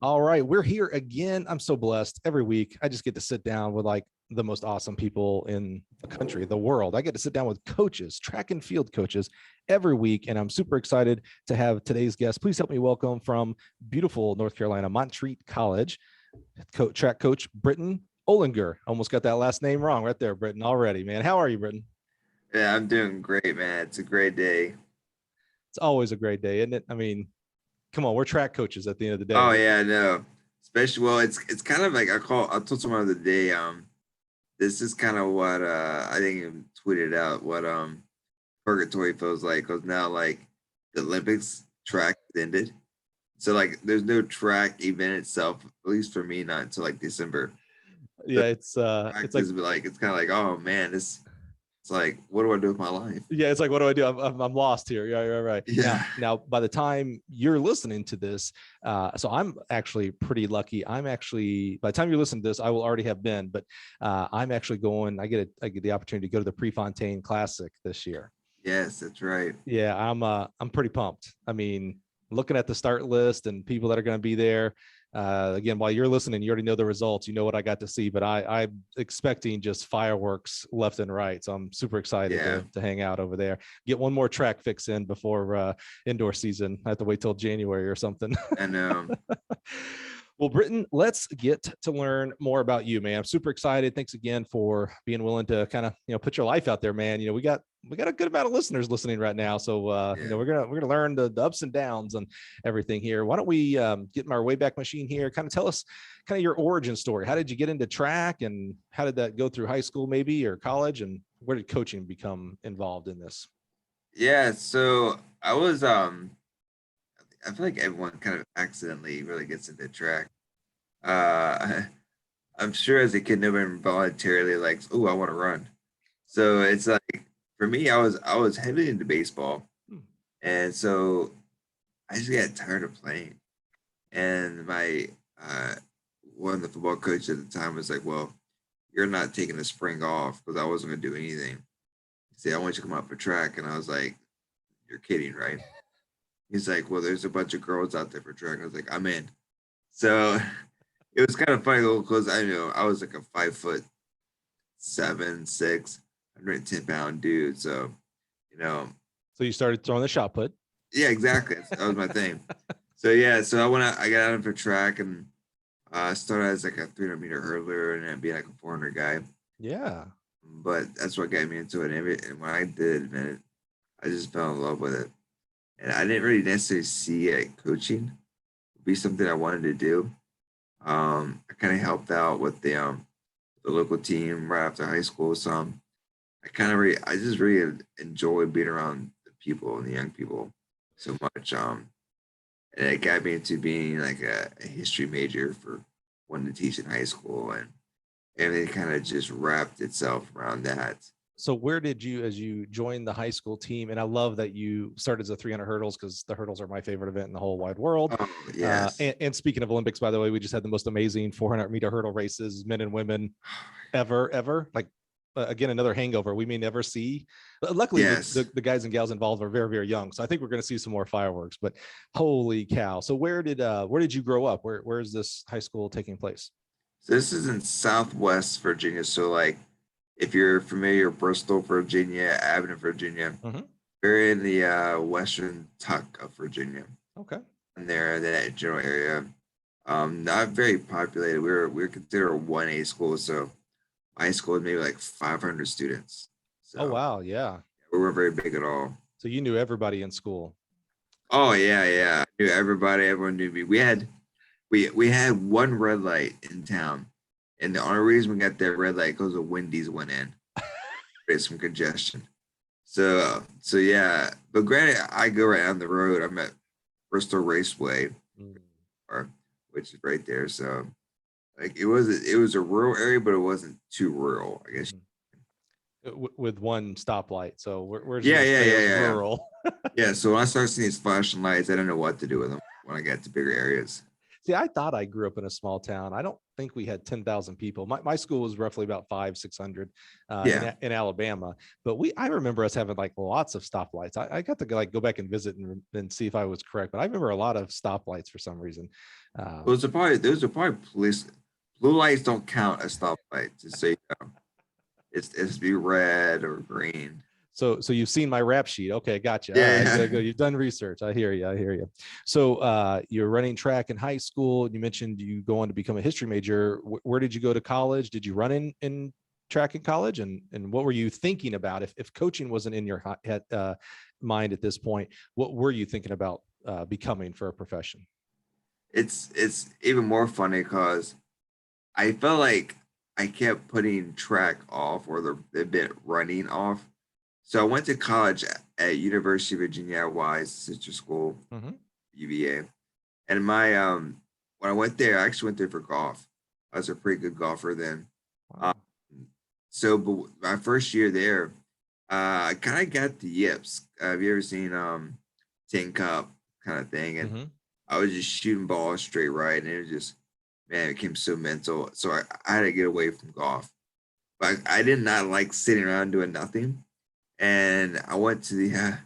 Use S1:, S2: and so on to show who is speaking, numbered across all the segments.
S1: All right, we're here again. I'm so blessed. Every week, I just get to sit down with like the most awesome people in the country, the world. I get to sit down with coaches, track and field coaches every week, and I'm super excited to have today's guest. Please help me welcome from beautiful North Carolina, Montreat College, track coach Britten Olinger. Almost got that last name wrong right there, Britten, already, man. How are you, Britten?
S2: Yeah, I'm doing great, man. It's a great day.
S1: It's always a great day, isn't it? I mean, come on, we're track coaches at the end of the day.
S2: Oh yeah, no. Especially well, it's kind of like I told someone the other day, this is kind of what I think I tweeted out what purgatory feels like because now like the Olympics track ended. So like there's no track event itself, at least for me, not until like December. So
S1: Yeah, it's like
S2: practice be like it's kind of like, oh man, it's like what do I do with my life?
S1: yeah, it's like, what do I do? I'm lost here. Yeah, right.
S2: Yeah.
S1: Now, by the time you're listening to this, so I'm actually pretty lucky. I'm actually, by the time you listen to this, I will already have been, but I'm actually going. I get the opportunity to go to the Prefontaine Classic this year.
S2: Yes, that's right.
S1: Yeah, I'm pretty pumped. I mean, looking at the start list and people that are going to be there. Again, while you're listening, you already know the results. You know what I got to see, but I'm expecting just fireworks left and right. So I'm super excited to hang out over there. Get one more track fix in before indoor season. I have to wait till January or something.
S2: I know.
S1: Well, Britten, let's get to learn more about you, man. I'm super excited. Thanks again for being willing to kind of, put your life out there, man. We got a good amount of listeners listening right now. So, we're going to learn the ups and downs and everything here. Why don't we get in our Wayback Machine here? Kind of tell us kind of your origin story. How did you get into track and how did that go through high school maybe or college? And where did coaching become involved in this?
S2: Yeah, so I feel like everyone kind of accidentally really gets into track. Uh, I'm sure as a kid, no one voluntarily like, oh, I want to run. So it's like for me, I was heavily into baseball,
S1: Hmm.
S2: and so I just got tired of playing. And my one of the football coaches at the time was like, "Well, you're not taking the spring off because I wasn't gonna do anything." He said, "I want you to come out for track," and I was like, "You're kidding, right?" He's like, "Well, there's a bunch of girls out there for track." I was like, "I'm in." So it was kind of funny though, because I know I was like a 5'7", 6, 110 pound dude. So, you know,
S1: So you started throwing the shot put.
S2: yeah, exactly. That was my thing. So yeah, so I got out for track and started as like a 300-meter hurdler and then being like a 400 guy.
S1: Yeah.
S2: But that's what got me into it. And when I did admit it, I just fell in love with it. And I didn't really necessarily see coaching be something I wanted to do. I kind of helped out with the local team right after high school. So I just really enjoy being around the people and the young people so much. And it got me into being like a history major for wanting to teach in high school, and everything kind of just wrapped itself around that.
S1: So where did you, as you joined the high school team, and I love that you started as a 300 hurdles because the hurdles are my favorite event in the whole wide world.
S2: Oh yes,
S1: And speaking of Olympics, by the way, we just had the most amazing 400-meter hurdle races, men and women ever. Like, again, another hangover we may never see. Luckily,
S2: yes.
S1: the guys and gals involved are very, very young. So I think we're going to see some more fireworks, but holy cow. So where did you grow up? Where is this high school taking place?
S2: So this is in Southwest Virginia. So like, if you're familiar, Bristol, Virginia, Abilene, Virginia,
S1: Mhm.
S2: we're in the western tuck of Virginia,
S1: Okay.
S2: and there that general area. Not very populated. We're considered a 1A school, so my school is maybe like 500 students.
S1: Oh,
S2: So
S1: wow. Yeah.
S2: we weren't very big at all.
S1: So you knew everybody in school.
S2: Oh yeah, yeah. I knew everybody. Everyone knew me. We had one red light in town, and the only reason we got that red light because the Wendy's went in. There's some congestion. So yeah. But granted, I go right down the road. I'm at Bristol Raceway,
S1: Mm.
S2: or which is right there. So like it was a rural area, but it wasn't too rural, I guess.
S1: With one stoplight. So where's
S2: Yeah,
S1: your
S2: yeah, yeah,
S1: sales
S2: yeah, yeah.
S1: rural?
S2: Yeah. So when I started seeing these flashing lights, I didn't know what to do with them when I got to bigger areas.
S1: See, I thought I grew up in a small town. I don't think we had 10,000 people. My school was roughly about 500-600 in Alabama, but I remember us having like lots of stoplights. I got to go back and visit and see if I was correct, but I remember a lot of stoplights for some reason.
S2: Those are probably police. Blue lights don't count as stoplights, just so you know. It's be red or green.
S1: So you've seen my rap sheet. Okay, gotcha.
S2: Yeah,
S1: All right, good. You've done research. I hear you. So you're running track in high school. You mentioned you go on to become a history major. Where did you go to college? Did you run in track in college? And what were you thinking about? If coaching wasn't in your head, mind at this point, what were you thinking about becoming for a profession?
S2: It's even more funny because I felt like I kept putting track off or the bit running off. So I went to college at University of Virginia Wise sister school, UVA, and my when I went there, I actually went there for golf. I was a pretty good golfer then.
S1: Wow.
S2: But my first year there, I kind of got the yips. Have you ever seen Tin Cup kind of thing? And I was just shooting balls straight right, and it was just, man, it became so mental. So I had to get away from golf. But I did not like sitting around doing nothing. And I went to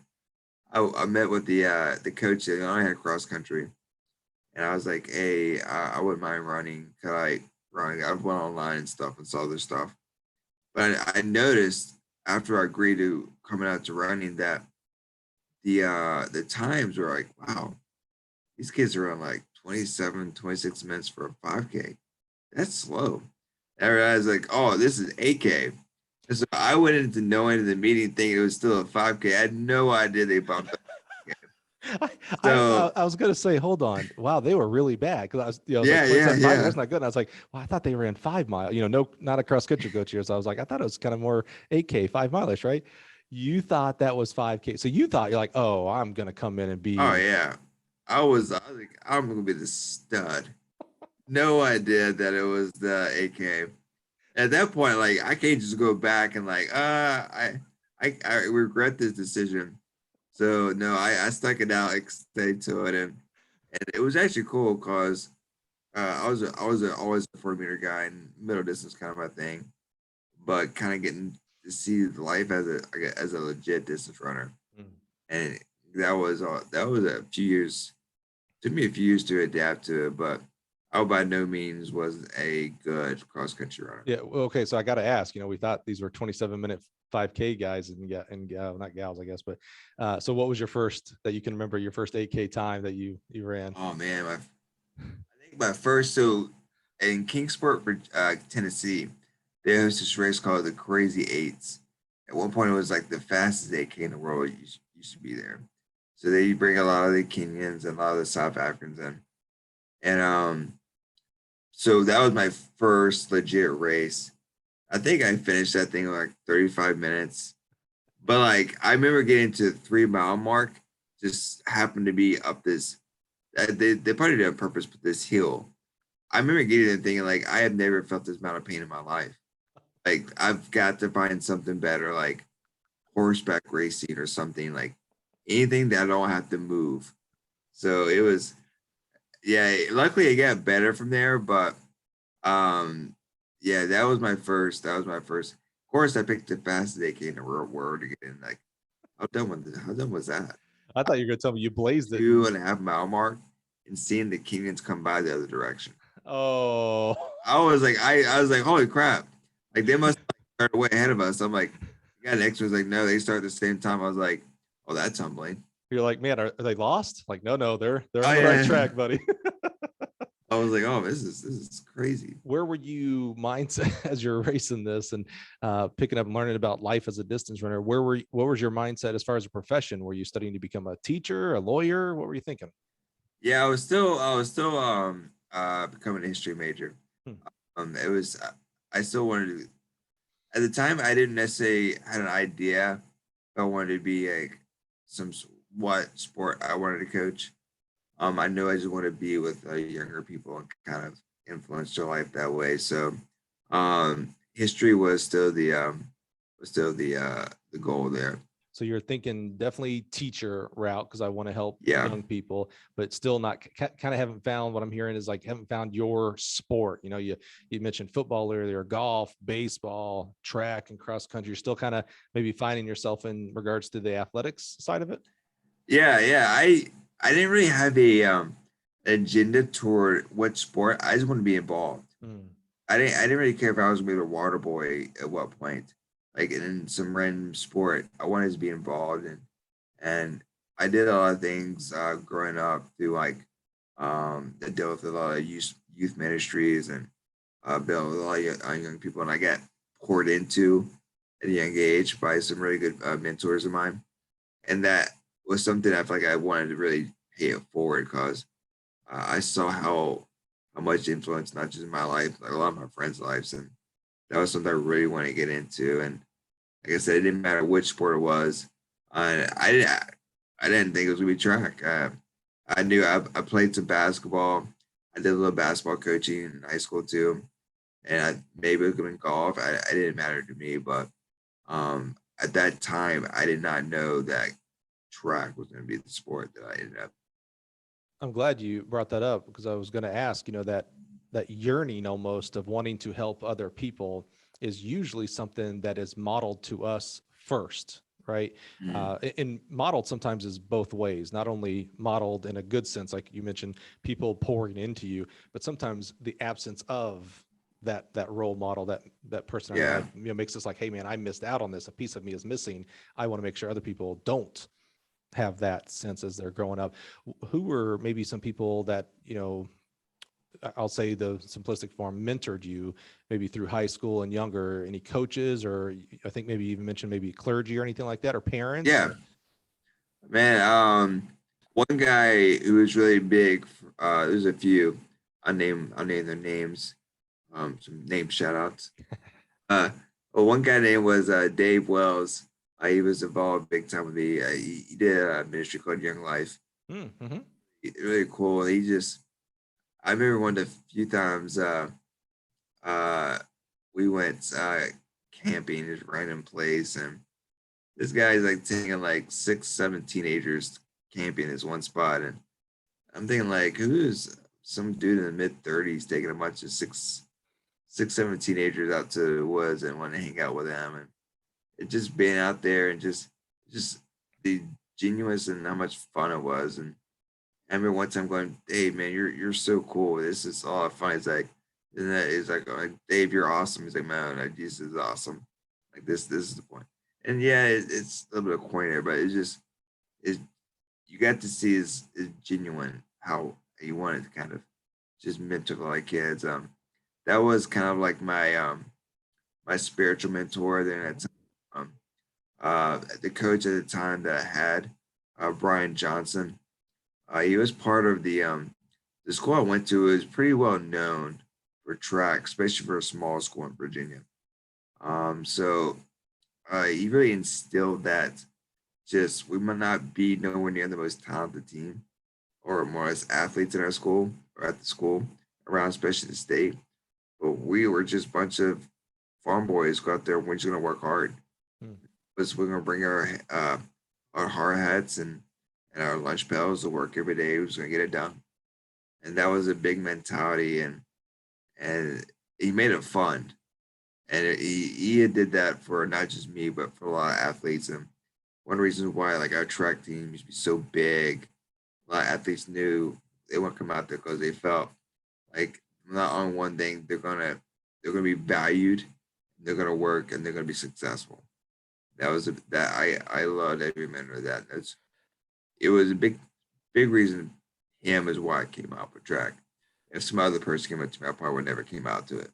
S2: I met with the coach that I had cross country, and I was like, hey, I wouldn't mind running. Could I run? I went online and stuff and saw this stuff. But I noticed after I agreed to coming out to running that the times were like, wow, these kids are on like 27, 26 minutes for a 5K. That's slow. And I realized like, oh, this is 8K. And so I went into the meeting thinking it was still a 5K. I had no idea they bumped up.
S1: I was going to say, hold on. Wow, they were really bad. Because I was,
S2: Yeah.
S1: That's not good. And I was like, well, I thought they ran 5 mile. No, not a cross country coach here. So I was like, I thought it was kind of more 8K, 5 milers, right? You thought that was 5K. So you thought, you're like, oh, I'm going to come in and be.
S2: Oh yeah, I was like, I'm gonna be the stud. No idea that it was the 8K. At that point, like I can't just go back and like, I regret this decision. So no, I stuck it out, stayed to it, and it was actually cool because I was always a 4 meter guy, and middle distance kind of my thing, but kind of getting to see life as a legit distance runner, and that was a few years. Took me a few years to adapt to it, but I by no means was a good cross country runner.
S1: Yeah. Well, okay. So I got to ask, we thought these were 27-minute 5K guys and not gals, I guess. But so what was your first that you can remember your first 8K time that you ran?
S2: Oh man, I think my first, so in Kingsport, Tennessee, there was this race called the Crazy Eights. At one point, it was like the fastest 8K in the world used to be there. So they bring a lot of the Kenyans and a lot of the South Africans in. And so that was my first legit race. I think I finished that thing in like 35 minutes. But like I remember getting to the 3 mile mark, just happened to be up this they probably did on purpose, but this hill. I remember getting there thinking like I have never felt this amount of pain in my life. Like I've got to find something better, like horseback racing or something, like anything that I don't have to move. So it was, yeah, luckily it got better from there, but yeah, that was my first. Of course, I picked the fastest 8K in the world again. Like, how dumb was that?
S1: I thought you were going to tell me you blazed it.
S2: 2.5 mile mark and seeing the Kenyans come by the other direction.
S1: Oh,
S2: I was like, holy crap! Like they must start way ahead of us. I'm like, yeah, next one's like, no, they start at the same time. I was like, oh, that's humbling.
S1: You're like, man, are they lost? Like, no, they're on the right track, buddy.
S2: I was like, oh, this is crazy.
S1: Where were you mindset as you're racing this and picking up and learning about life as a distance runner? What was your mindset as far as a profession? Were you studying to become a teacher, a lawyer? What were you thinking?
S2: Yeah, I was still becoming a history major. It was I still wanted to. At the time, I didn't necessarily had an idea if I wanted to be what sport I wanted to coach. I know I just want to be with younger people and kind of influence their life that way. So, history was still the goal there.
S1: So you're thinking definitely teacher route because I want to help
S2: Yeah.
S1: young people, but still not kind of haven't found what I'm hearing is like haven't found your sport. You know, you mentioned football earlier, golf, baseball, track, and cross country. You're still kind of maybe finding yourself in regards to the athletics side of it.
S2: Yeah, yeah. I didn't really have a agenda toward what sport. I just want to be involved.
S1: Mm.
S2: I didn't really care if I was gonna be a water boy at what point. Like in some random sport, I wanted to be involved in, and I did a lot of things growing up through like that dealt with a lot of youth ministries and built with a lot of young people, and I got poured into at a young age by some really good mentors of mine, and that was something I feel like I wanted to really pay it forward because I saw how much influence not just in my life, like a lot of my friends' lives, and that was something I really want to get into. And like I said, it didn't matter which sport it was. I didn't think it was gonna be track. I knew I played some basketball. I did a little basketball coaching in high school too, and maybe it was gonna be golf. It didn't matter to me, but at that time, I did not know that track was gonna be the sport that I ended up.
S1: I'm glad you brought that up because I was going to ask, you know, that yearning almost of wanting to help other people is usually something that is modeled to us first, right?
S2: Mm.
S1: And modeled sometimes is both ways, not only modeled in a good sense, like you mentioned, people pouring into you, but sometimes the absence of that role model, that person in our
S2: Yeah.
S1: life, you know, makes us like, hey man, I missed out on this. A piece of me is missing. I want to make sure other people don't have that sense as they're growing up. Who were maybe some people that, you know, I'll say the simplistic form, mentored you maybe through high school and younger? Any coaches, or I think maybe you even mentioned maybe clergy or anything like that, or parents?
S2: Yeah. Man, one guy who was really big, there's a few. I'll name their names. Some name shout outs. Uh, well, one guy name was Dave Wells. He was involved big time with me. He did a ministry called Young Life.
S1: Mm-hmm.
S2: Really cool. I remember one of the few times uh, we went camping in this random place, and this guy's like taking like 6, 7 teenagers camping in this one spot, and I'm thinking like, who's some dude in the mid 30s taking a bunch of 7 teenagers out to the woods and want to hang out with them, and it just being out there and just the genuineness and how much fun it was. And I remember one time going, "Hey man, you're so cool. This is all fun." It's like, and that is like, Dave, you're awesome. He's like, man, like, this is awesome. Like this is the point. And yeah, it's a little bit corny there, but it's you got to see is genuine how he wanted to kind of just mentor like kids. That was kind of like my spiritual mentor. Then at the coach at the time that I had, Brian Johnson. He was part of the school I went to is pretty well known for track, especially for a small school in Virginia. So he really instilled that just we might not be nowhere near the most talented team or more as athletes in our school or at the school around, especially the state. But we were just a bunch of farm boys go out there and we're just gonna work hard.
S1: Mm.
S2: Because we're gonna bring our hard hats and our lunch pails to work every day. We're just gonna get it done. And that was a big mentality, and he made it fun. And he did that for not just me, but for a lot of athletes. And one reason why like our track team used to be so big, a lot of athletes knew they wouldn't come out there because they felt like not on one thing they're gonna be valued, they're gonna work, and they're gonna be successful. That I loved every minute of that. It was a big reason him is why I came out with track. If some other person came up to me, I probably would never came out to it.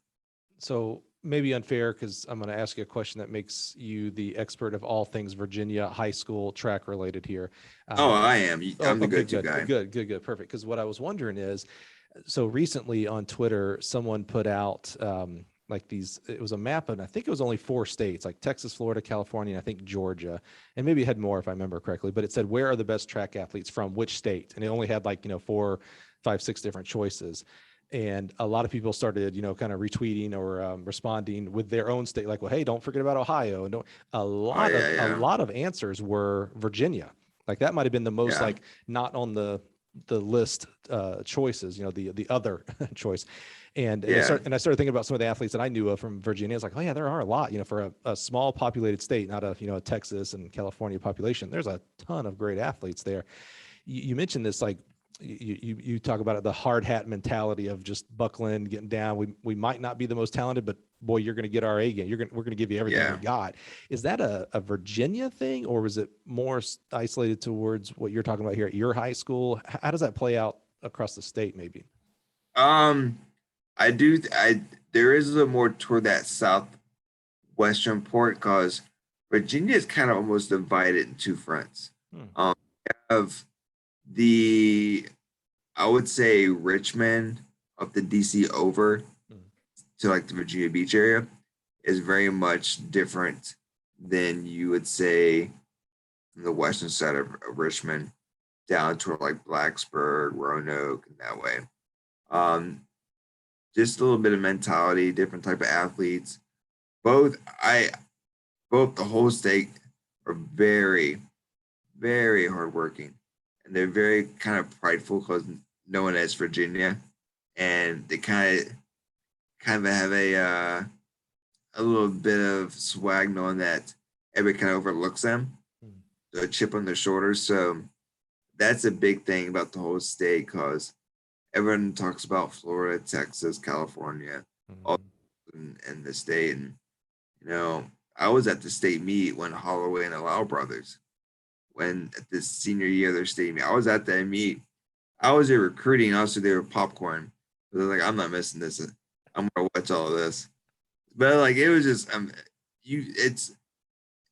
S1: So maybe unfair because I'm going to ask you a question that makes you the expert of all things Virginia high school track related here.
S2: Oh, I am.
S1: Oh,
S2: I'm the
S1: okay,
S2: go-to
S1: good,
S2: guy.
S1: good, perfect. Because what I was wondering is, so recently on Twitter, someone put out like these. It was a map, and I think it was only 4 states, like Texas, Florida, California, and I think Georgia, and maybe it had more if I remember correctly. But it said where are the best track athletes from which state, and it only had like 4, 5, 6 different choices. And a lot of people started, kind of retweeting or responding with their own state, like, well, hey, don't forget about Ohio. And a
S2: Oh
S1: lot of,
S2: yeah,
S1: a
S2: yeah,
S1: lot of answers were Virginia. Like that might've been the most
S2: yeah,
S1: like not on the list choices, the other choice. And
S2: yeah,
S1: I started thinking about some of the athletes that I knew of from Virginia. It's like, oh yeah, there are a lot, for a small populated state, not a Texas and California population. There's a ton of great athletes there. You mentioned this, like you talk about it, the hard hat mentality of just buckling, getting down. We might not be the most talented, but boy, you're going to get our A game. We're going to give you everything we
S2: yeah.
S1: got. Is that a Virginia thing, or was it more isolated towards what you're talking about here at your high school? How does that play out across the state, maybe?
S2: Um, I do. There is a little more toward that southwestern port because Virginia is kind of almost divided in two fronts.
S1: Hmm.
S2: Of the, I would say Richmond up the DC over
S1: Hmm.
S2: to like the Virginia Beach area is very much different than you would say from the western side of Richmond down toward like Blacksburg, Roanoke, and that way. Um, just a little bit of mentality, different type of athletes. Both I both the whole state are very, very hardworking, and they're very kind of prideful because known as Virginia, and they kind of have a little bit of swag, knowing that everybody kind of overlooks them,
S1: Hmm.
S2: so a chip on their shoulders. So that's a big thing about the whole state because everyone talks about Florida, Texas, California, all
S1: Hmm.
S2: in the state. And I was at the state meet when Holloway and Allow brothers, when at the senior year of their state meet, I was at that meet. I was there recruiting, also they were popcorn. So they're like, I'm not missing this. I'm gonna watch all of this. But like it was just it's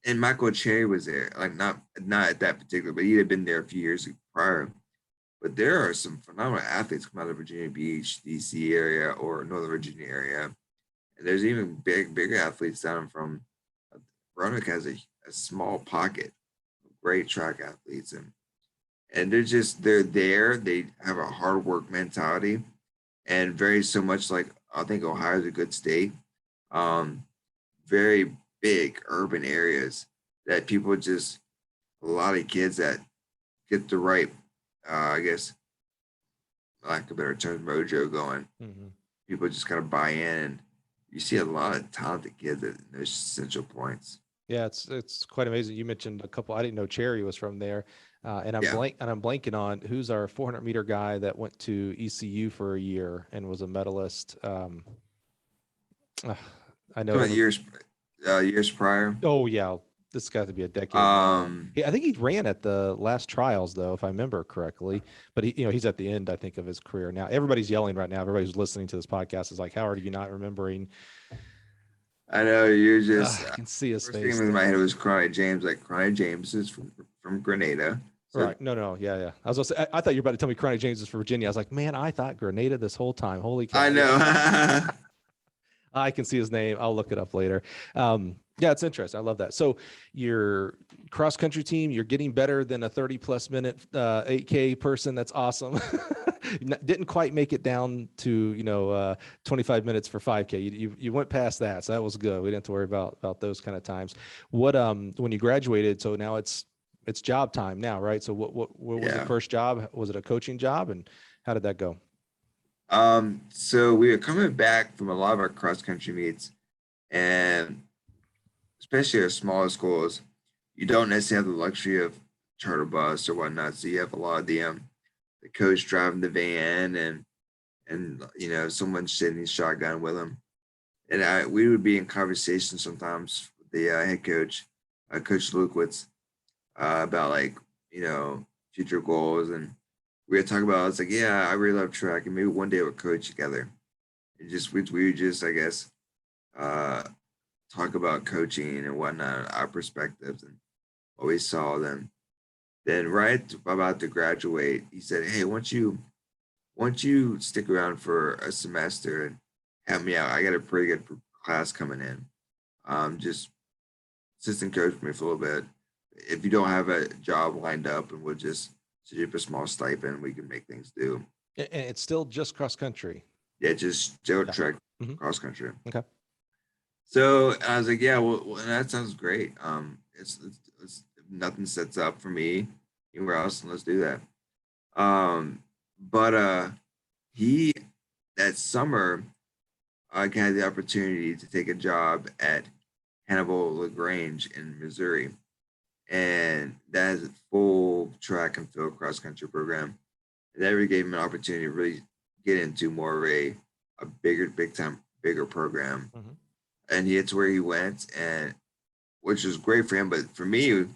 S2: and Michael Cherry was there, like not at that particular, but he had been there a few years prior. But there are some phenomenal athletes come out of Virginia Beach, DC area, or Northern Virginia area. And there's even bigger athletes down from Roanoke has a small pocket of great track athletes, and they're there. They have a hard work mentality, and very so much like I think Ohio is a good state. Um, very big urban areas that people just a lot of kids that get the right, I guess, lack of better term, mojo going.
S1: Hmm.
S2: People just kind of buy in, and you see a lot of talented kids at those central points.
S1: Yeah, it's quite amazing. You mentioned a couple. I didn't know Cherry was from there, and
S2: Yeah,
S1: I'm blanking on who's our 400-meter guy that went to ECU for a year and was a medalist. Uh, I know
S2: coming
S1: every.
S2: years prior.
S1: Oh yeah, this got to be a decade now.
S2: Um,
S1: I think he ran at the last trials though, if I remember correctly. But he's at the end, I think, of his career now. Everybody's yelling right now. Everybody who's listening to this podcast is like, "How are you not remembering?"
S2: I know you're just
S1: I can see his
S2: first thing
S1: face
S2: in my
S1: now.
S2: head was Cronny James. Like Cronny James is from Grenada. So
S1: Right. No, yeah, yeah. I was gonna say, I thought you were about to tell me Chronic James is for Virginia. I was like, man, I thought Grenada this whole time. Holy
S2: I
S1: cow. Yeah.
S2: know.
S1: I can see his name. I'll look it up later. Yeah, it's interesting. I love that. So your cross country team, you're getting better than a 30 plus minute 8K person. That's awesome. Didn't quite make it down to 25 minutes for 5K. You went past that, so that was good. We didn't have to worry about those kind of times. What when you graduated? So now it's job time now, right? So what was your
S2: Yeah.
S1: first job? Was it a coaching job, and how did that go?
S2: So we were coming back from a lot of our cross country meets, and especially our smaller schools, you don't necessarily have the luxury of charter bus or whatnot. So you have a lot of the coach driving the van, and someone sitting shotgun with him. And we would be in conversation sometimes with the head coach, Coach Lukewitz, about like future goals, and we were talking about. It's like, yeah, I really love track, and maybe one day we'll coach together. And just we would just, I guess, uh, talk about coaching and whatnot, our perspectives and what we saw. Then right about to graduate, he said, "Hey, once you stick around for a semester and help me out, I got a pretty good class coming in. Just assistant coach for me for a little bit. If you don't have a job lined up, and we'll just set you up a small stipend, we can make things do."
S1: And it's still just cross country.
S2: Yeah, just still
S1: Yeah.
S2: track
S1: Hmm.
S2: cross country.
S1: Okay.
S2: So I was like, yeah, well that sounds great. It's if nothing sets up for me anywhere else, and let's do that. But he that summer I had the opportunity to take a job at Hannibal LaGrange in Missouri, and that is a full track and field cross country program. And that really gave him an opportunity to really get into more of a bigger program.
S1: Hmm.
S2: And it's where he went, and which was great for him. But for me,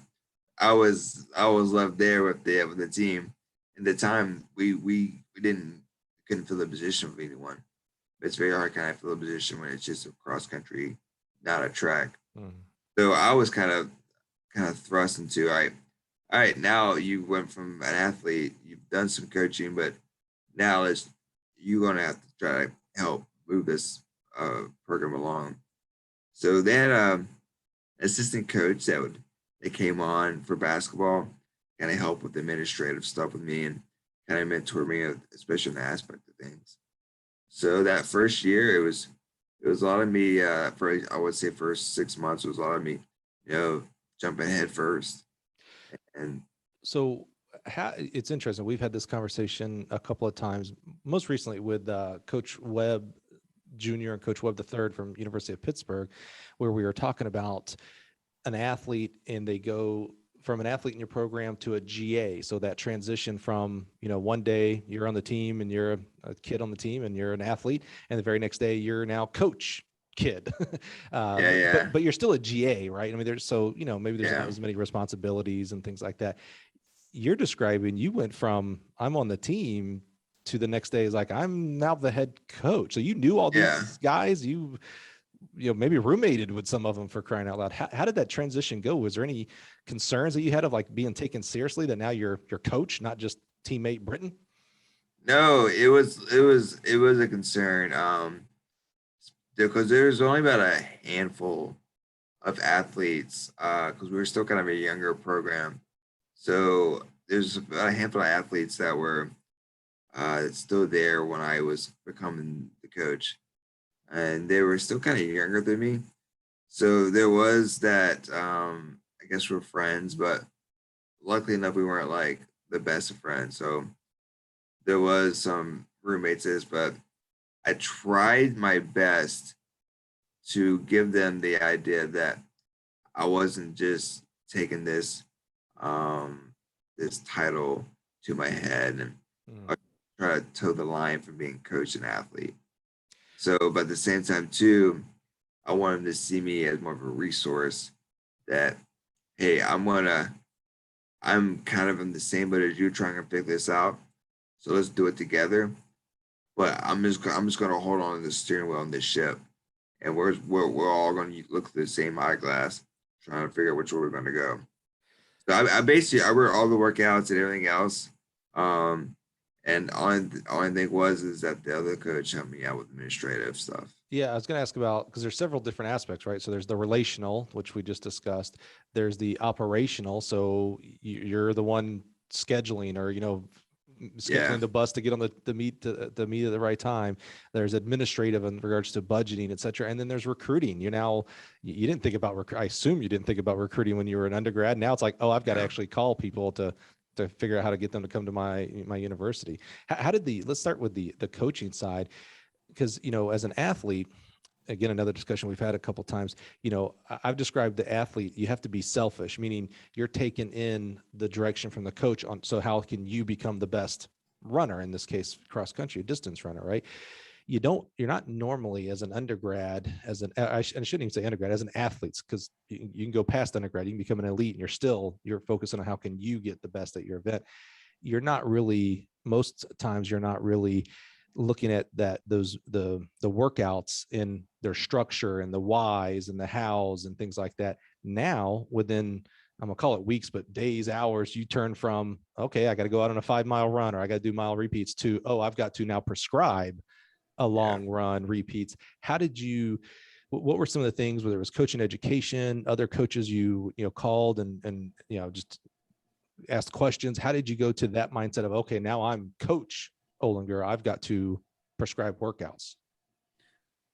S2: I was left there with the team. At the time, we didn't couldn't fill the position with anyone. It's very hard kind of fill a position when it's just a cross country, not a track.
S1: Hmm.
S2: So I was kind of thrust into all right, now you went from an athlete, you've done some coaching, but now it's you're gonna have to try to help move this program along. So then assistant coach that came on for basketball kind of help with administrative stuff with me and kind of mentor me, especially in the aspect of things. So that first year, it was a lot of me. For I would say first 6 months was a lot of me, jumping head first. And
S1: So it's interesting. We've had this conversation a couple of times, most recently with Coach Webb Jr. and Coach Webb the third from University of Pittsburgh, where we were talking about an athlete and they go from an athlete in your program to a GA. So that transition from, one day you're on the team and you're a kid on the team and you're an athlete, and the very next day you're now coach kid.
S2: yeah, yeah,
S1: But you're still a GA, right? I mean, maybe there's not
S2: yeah,
S1: as many responsibilities and things like that. You're describing, you went from I'm on the team to the next day is like, I'm now the head coach. So you knew all
S2: yeah.
S1: these guys, maybe roommated with some of them, for crying out loud. How did that transition go? Was there any concerns that you had of like being taken seriously, that now you're your coach, not just teammate Britton?
S2: No, it was a concern. Because there was only about a handful of athletes. Because we were still kind of a younger program, so there's about a handful of athletes that were still there when I was becoming the coach, and they were still kind of younger than me. So there was that. I guess we're friends, but luckily enough, we weren't like the best of friends. So there was some roommates, but I tried my best to give them the idea that I wasn't just taking this title to my head, and
S1: Mm.
S2: I try to toe the line from being coach and athlete. So, but at the same time too, I want them to see me as more of a resource that, hey, I'm kind of in the same boat as you trying to figure this out. So let's do it together. But I'm just gonna hold on to the steering wheel on this ship, and we're all gonna look through the same eyeglass, trying to figure out which way we're gonna go. So I basically I wrote all the workouts and everything else. Um, and all I think was is that the other coach helped me out with administrative stuff.
S1: Yeah, I was going to ask about, because there's several different aspects, right? So there's the relational, which we just discussed. There's the operational. So you're the one scheduling, or
S2: Yeah,
S1: scheduling the bus to get on the meet to meet at the right time. There's administrative in regards to budgeting, et cetera. And then there's recruiting. You didn't think about I assume you didn't think about recruiting when you were an undergrad. Now it's like, oh, I've got to
S2: yeah.
S1: actually call people to figure out how to get them to come to my university. How did let's start with the coaching side, because as an athlete, again, another discussion we've had a couple of times, I've described the athlete, you have to be selfish, meaning you're taking in the direction from the coach on, so how can you become the best runner, in this case cross country, a distance runner, right? You're not normally, as an undergrad, I shouldn't even say undergrad, as an athlete, because you can go past undergrad, you can become an elite, and you're focusing on how can you get the best at your event. You're not really, most times you're not really looking at the workouts in their structure and the whys and the hows and things like that. Now, within, I'm gonna call it weeks, but days, hours, you turn from, okay, I got to go out on a 5 mile run, or I got to do mile repeats, to, oh, I've got to now prescribe a
S2: Yeah.
S1: long run repeats. What were some of the things, whether it was coaching education, other coaches called and just asked questions? How did you go to that mindset of, okay, now I'm Coach Olinger, I've got to prescribed workouts?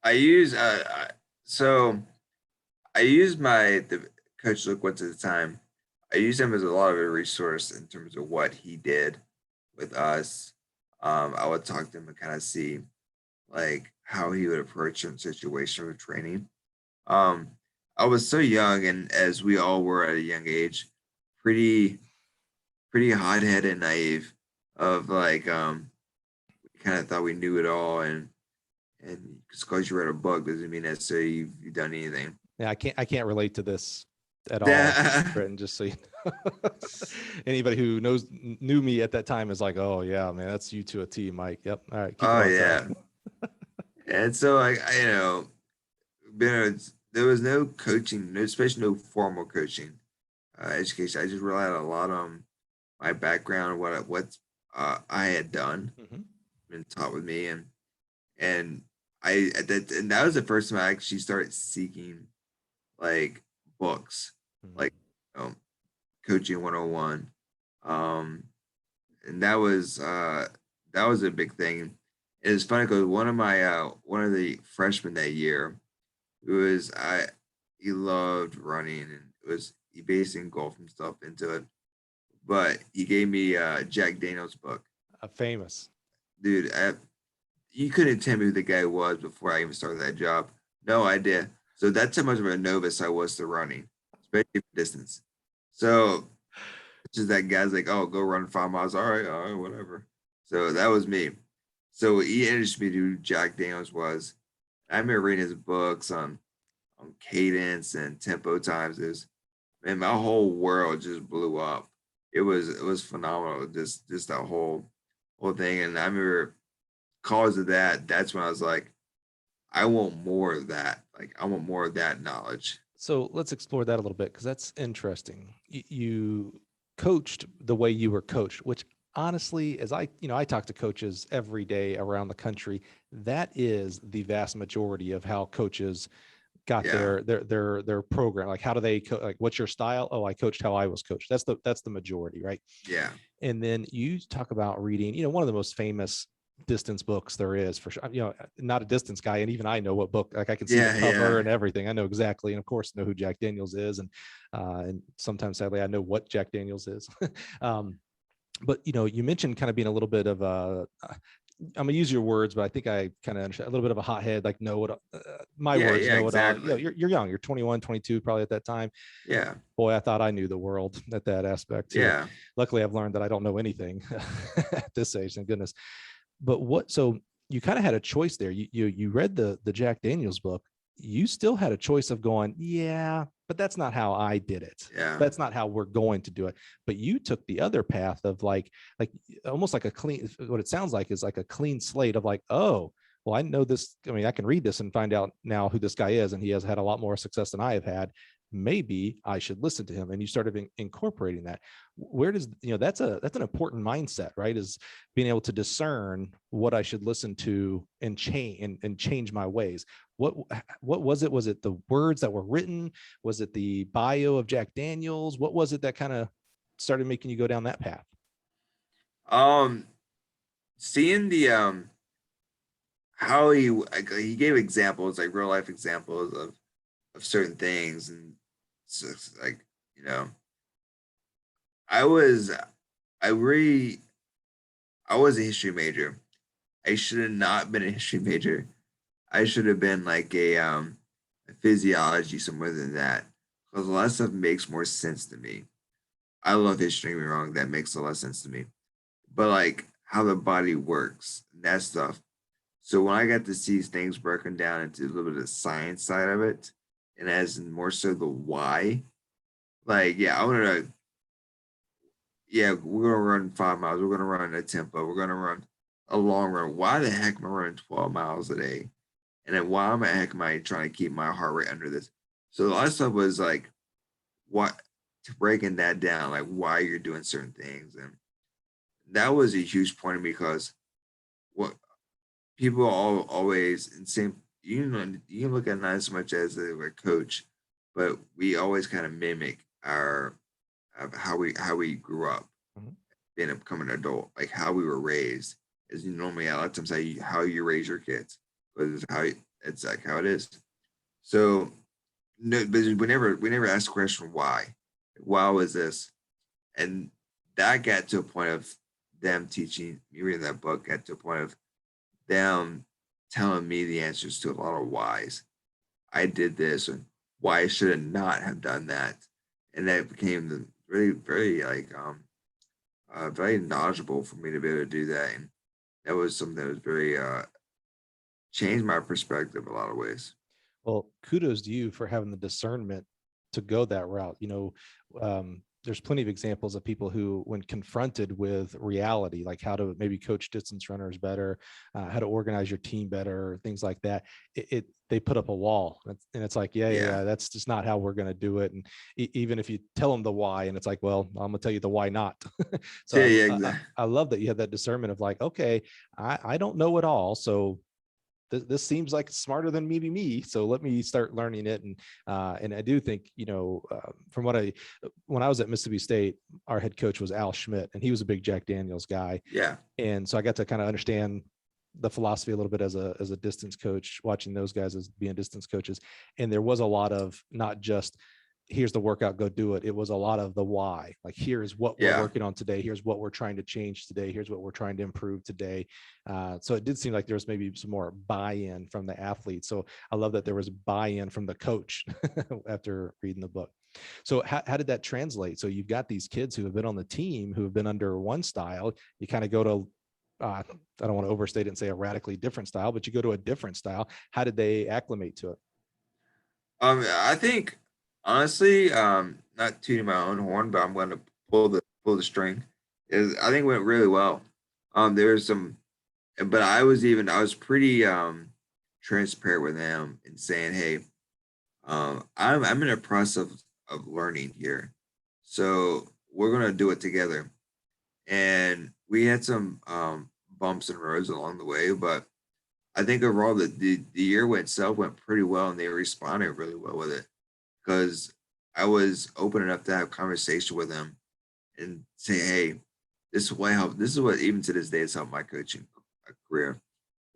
S2: I use the Coach Luke once at a time. I use him as a lot of a resource in terms of what he did with us. I would talk to him and kind of see like how he would approach certain situations with training. Um, I was so young, and as we all were at a young age, pretty hot-headed, naive, of like we kind of thought we knew it all, and just because you read a book doesn't mean necessarily you've done anything.
S1: Yeah, I can't relate to this at all,
S2: Yeah.
S1: Britton, just so you know. Anybody who knew me at that time is like, oh yeah, man, that's you to a T, Mike. Yep. All right, keep
S2: Oh
S1: going.
S2: yeah.
S1: Sorry.
S2: And so there was no coaching, no especially no formal coaching, education. I just relied a lot on my background, what I had done
S1: Mhm.
S2: and taught with me, and and that was the first time I actually started seeking like books,
S1: Mhm.
S2: like um, coaching 101. Um, and that was a big thing. And it's funny because one of the freshmen that year, it was I he loved running, and he basically engulfed himself into it. But he gave me Jack Daniels book.
S1: Famous.
S2: Dude, you couldn't tell me who the guy was before I even started that job. No idea. So that's how much of a novice I was to running, especially for distance. So just that guy's like, oh, go run 5 miles. All right, whatever. So that was me. So he introduced me to who Jack Daniels was. I remember reading his books on cadence and tempo times. Man, my whole world just blew up. It was phenomenal. Just that whole thing. And I remember because of that, that's when I was like, I want more of that. Like I want more of that knowledge.
S1: So let's explore that a little bit because that's interesting. You coached the way you were coached, which honestly, as I talk to coaches every day around the country. That is the vast majority of how coaches got
S2: Yeah.
S1: their program. Like, how do they like? What's your style? Oh, I coached how I was coached. That's the majority, right?
S2: Yeah.
S1: And then you talk about reading, one of the most famous distance books there is, for sure. Not a distance guy, and even I know what book. Like, I can see the
S2: Yeah.
S1: cover
S2: Yeah.
S1: and everything. I know exactly, and of course know who Jack Daniels is, and sometimes sadly I know what Jack Daniels is. um, but you mentioned kind of being a little bit of a I'm gonna use your words, but I think I kind of understand, a little bit of a hothead, like know it, my
S2: Yeah.
S1: words,
S2: Yeah.
S1: know it all.
S2: Exactly.
S1: You're young, you're 21, 22 probably at that time.
S2: Yeah.
S1: Boy, I thought I knew the world at that aspect too.
S2: Yeah.
S1: Luckily, I've learned that I don't know anything at this age, thank goodness. But so you kind of had a choice there. You read the Jack Daniels book. You still had a choice of going, yeah, but that's not how I did it.
S2: Yeah.
S1: That's not how we're going to do it. But you took the other path of like almost like a clean, what it sounds like is like a clean slate of like, oh, well, I know this. I mean, I can read this and find out now who this guy is, and he has had a lot more success than I have had. Maybe I should listen to him. And you started incorporating that. Where does, that's an important mindset, right? Is being able to discern what I should listen to and change my ways. What was it? Was it the words that were written? Was it the bio of Jack Daniels? What was it that kind of started making you go down that path?
S2: Um, Seeing the how he gave examples, like real life examples of certain things, and so it's like you know, I was I really I was a history major. I should have not been a history major. I should have been like a physiology somewhere than that, because a lot of stuff makes more sense to me. I love history, don't get me wrong, that makes a lot of sense to me. But like how the body works, that stuff. So when I got to see things broken down into a little bit of the science side of it, and as in more so the why, like yeah, I want to. Yeah, we're gonna run 5 miles. We're gonna run a tempo. We're gonna run a long run. Why the heck am I running 12 miles a day? And then why am I heck am I trying to keep my heart rate under this? So a lot of stuff was like what to breaking that down, like why you're doing certain things, and that was a huge point of me because what people all always and same you can look at not as much as a coach, but we always kind of mimic our of how we grew up
S1: Mhm.
S2: being a becoming an adult, like how we were raised as you normally a lot of times how you raise your kids, but it's like how it is. So no, but we never ask the question why was this, and that got to a point of them teaching me reading that book, got to a point of them telling me the answers to a lot of whys. I did this and why I should have not have done that. And that became the really very like very knowledgeable for me to be able to do that. And that was something that was very changed my perspective a lot of ways.
S1: Well, kudos to you for having the discernment to go that route. There's plenty of examples of people who, when confronted with reality, like how to maybe coach distance runners better, how to organize your team better, things like that, they put up a wall, and it's like, yeah, that's just not how we're going to do it. And even if you tell them the why, and it's like, well, I'm going to tell you the why not. So
S2: Yeah, exactly.
S1: I love that you had that discernment of like, okay, I don't know it all, so this seems like it's smarter than maybe me, so let me start learning it. And I do think, from when I was at Mississippi State, our head coach was Al Schmidt, and he was a big Jack Daniels guy.
S2: Yeah.
S1: And so I got to kind of understand the philosophy a little bit as a distance coach, watching those guys as being distance coaches. And there was a lot of not just, here's the workout, go do it. It was a lot of the why, like, here's what we're working on today. Here's what we're trying to change today. Here's what we're trying to improve today. So it did seem like there was maybe some more buy-in from the athletes. So I love that there was buy-in from the coach after reading the book. So how did that translate? So you've got these kids who have been on the team, who have been under one style. You kind of go to, I don't want to overstate it and say a radically different style, but you go to a different style. How did they acclimate to it?
S2: I think honestly, not tooting my own horn, but I'm going to pull the string. Is I think it went really well. There was some, but I was pretty transparent with them and saying, hey, I'm in a process of learning here, so we're gonna do it together. And we had some bumps and roads along the way, but I think overall the year itself went pretty well, and they responded really well with it because I was open enough to have conversation with them and say, "Hey, this is what helped. This is what even to this day has helped my coaching career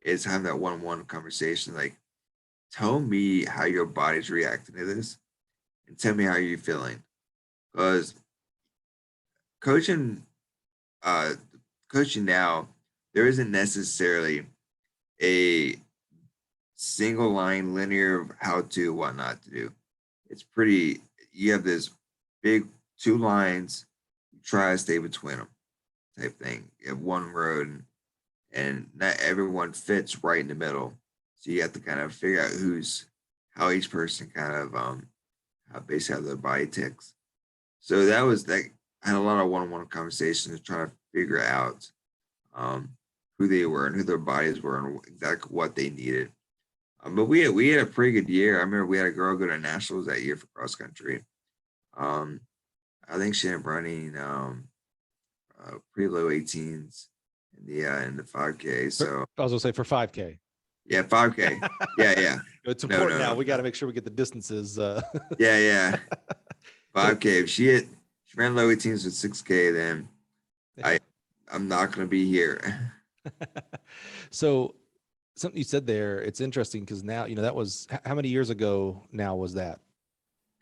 S2: is having that one-on-one conversation. Like, tell me how your body's reacting to this, and tell me how you're feeling. Because coaching, uh, coaching now, there isn't necessarily a single line linear of how to what not to do. It's pretty. You have this big two lines. You try to stay between them, type thing. You have one road, and not everyone fits right in the middle. So you have to kind of figure out how each person kind of how basically how their body ticks. So that I had a lot of one-on-one conversations to try to figure out um, who they were and who their bodies were and exactly what they needed. But we had a pretty good year. I remember we had a girl go to nationals that year for cross country. Um, I think she ended up running pretty low 18s in the 5K. So
S1: I was gonna say for 5K.
S2: yeah, 5K. Yeah, yeah.
S1: It's
S2: No,
S1: important
S2: no,
S1: now.
S2: no.
S1: We got to make sure we get the distances.
S2: Yeah, yeah.
S1: So
S2: 5K. If she ran low 18s with 6K, then I'm not gonna be here.
S1: so something you said there, it's interesting because now, that was how many years ago now was that?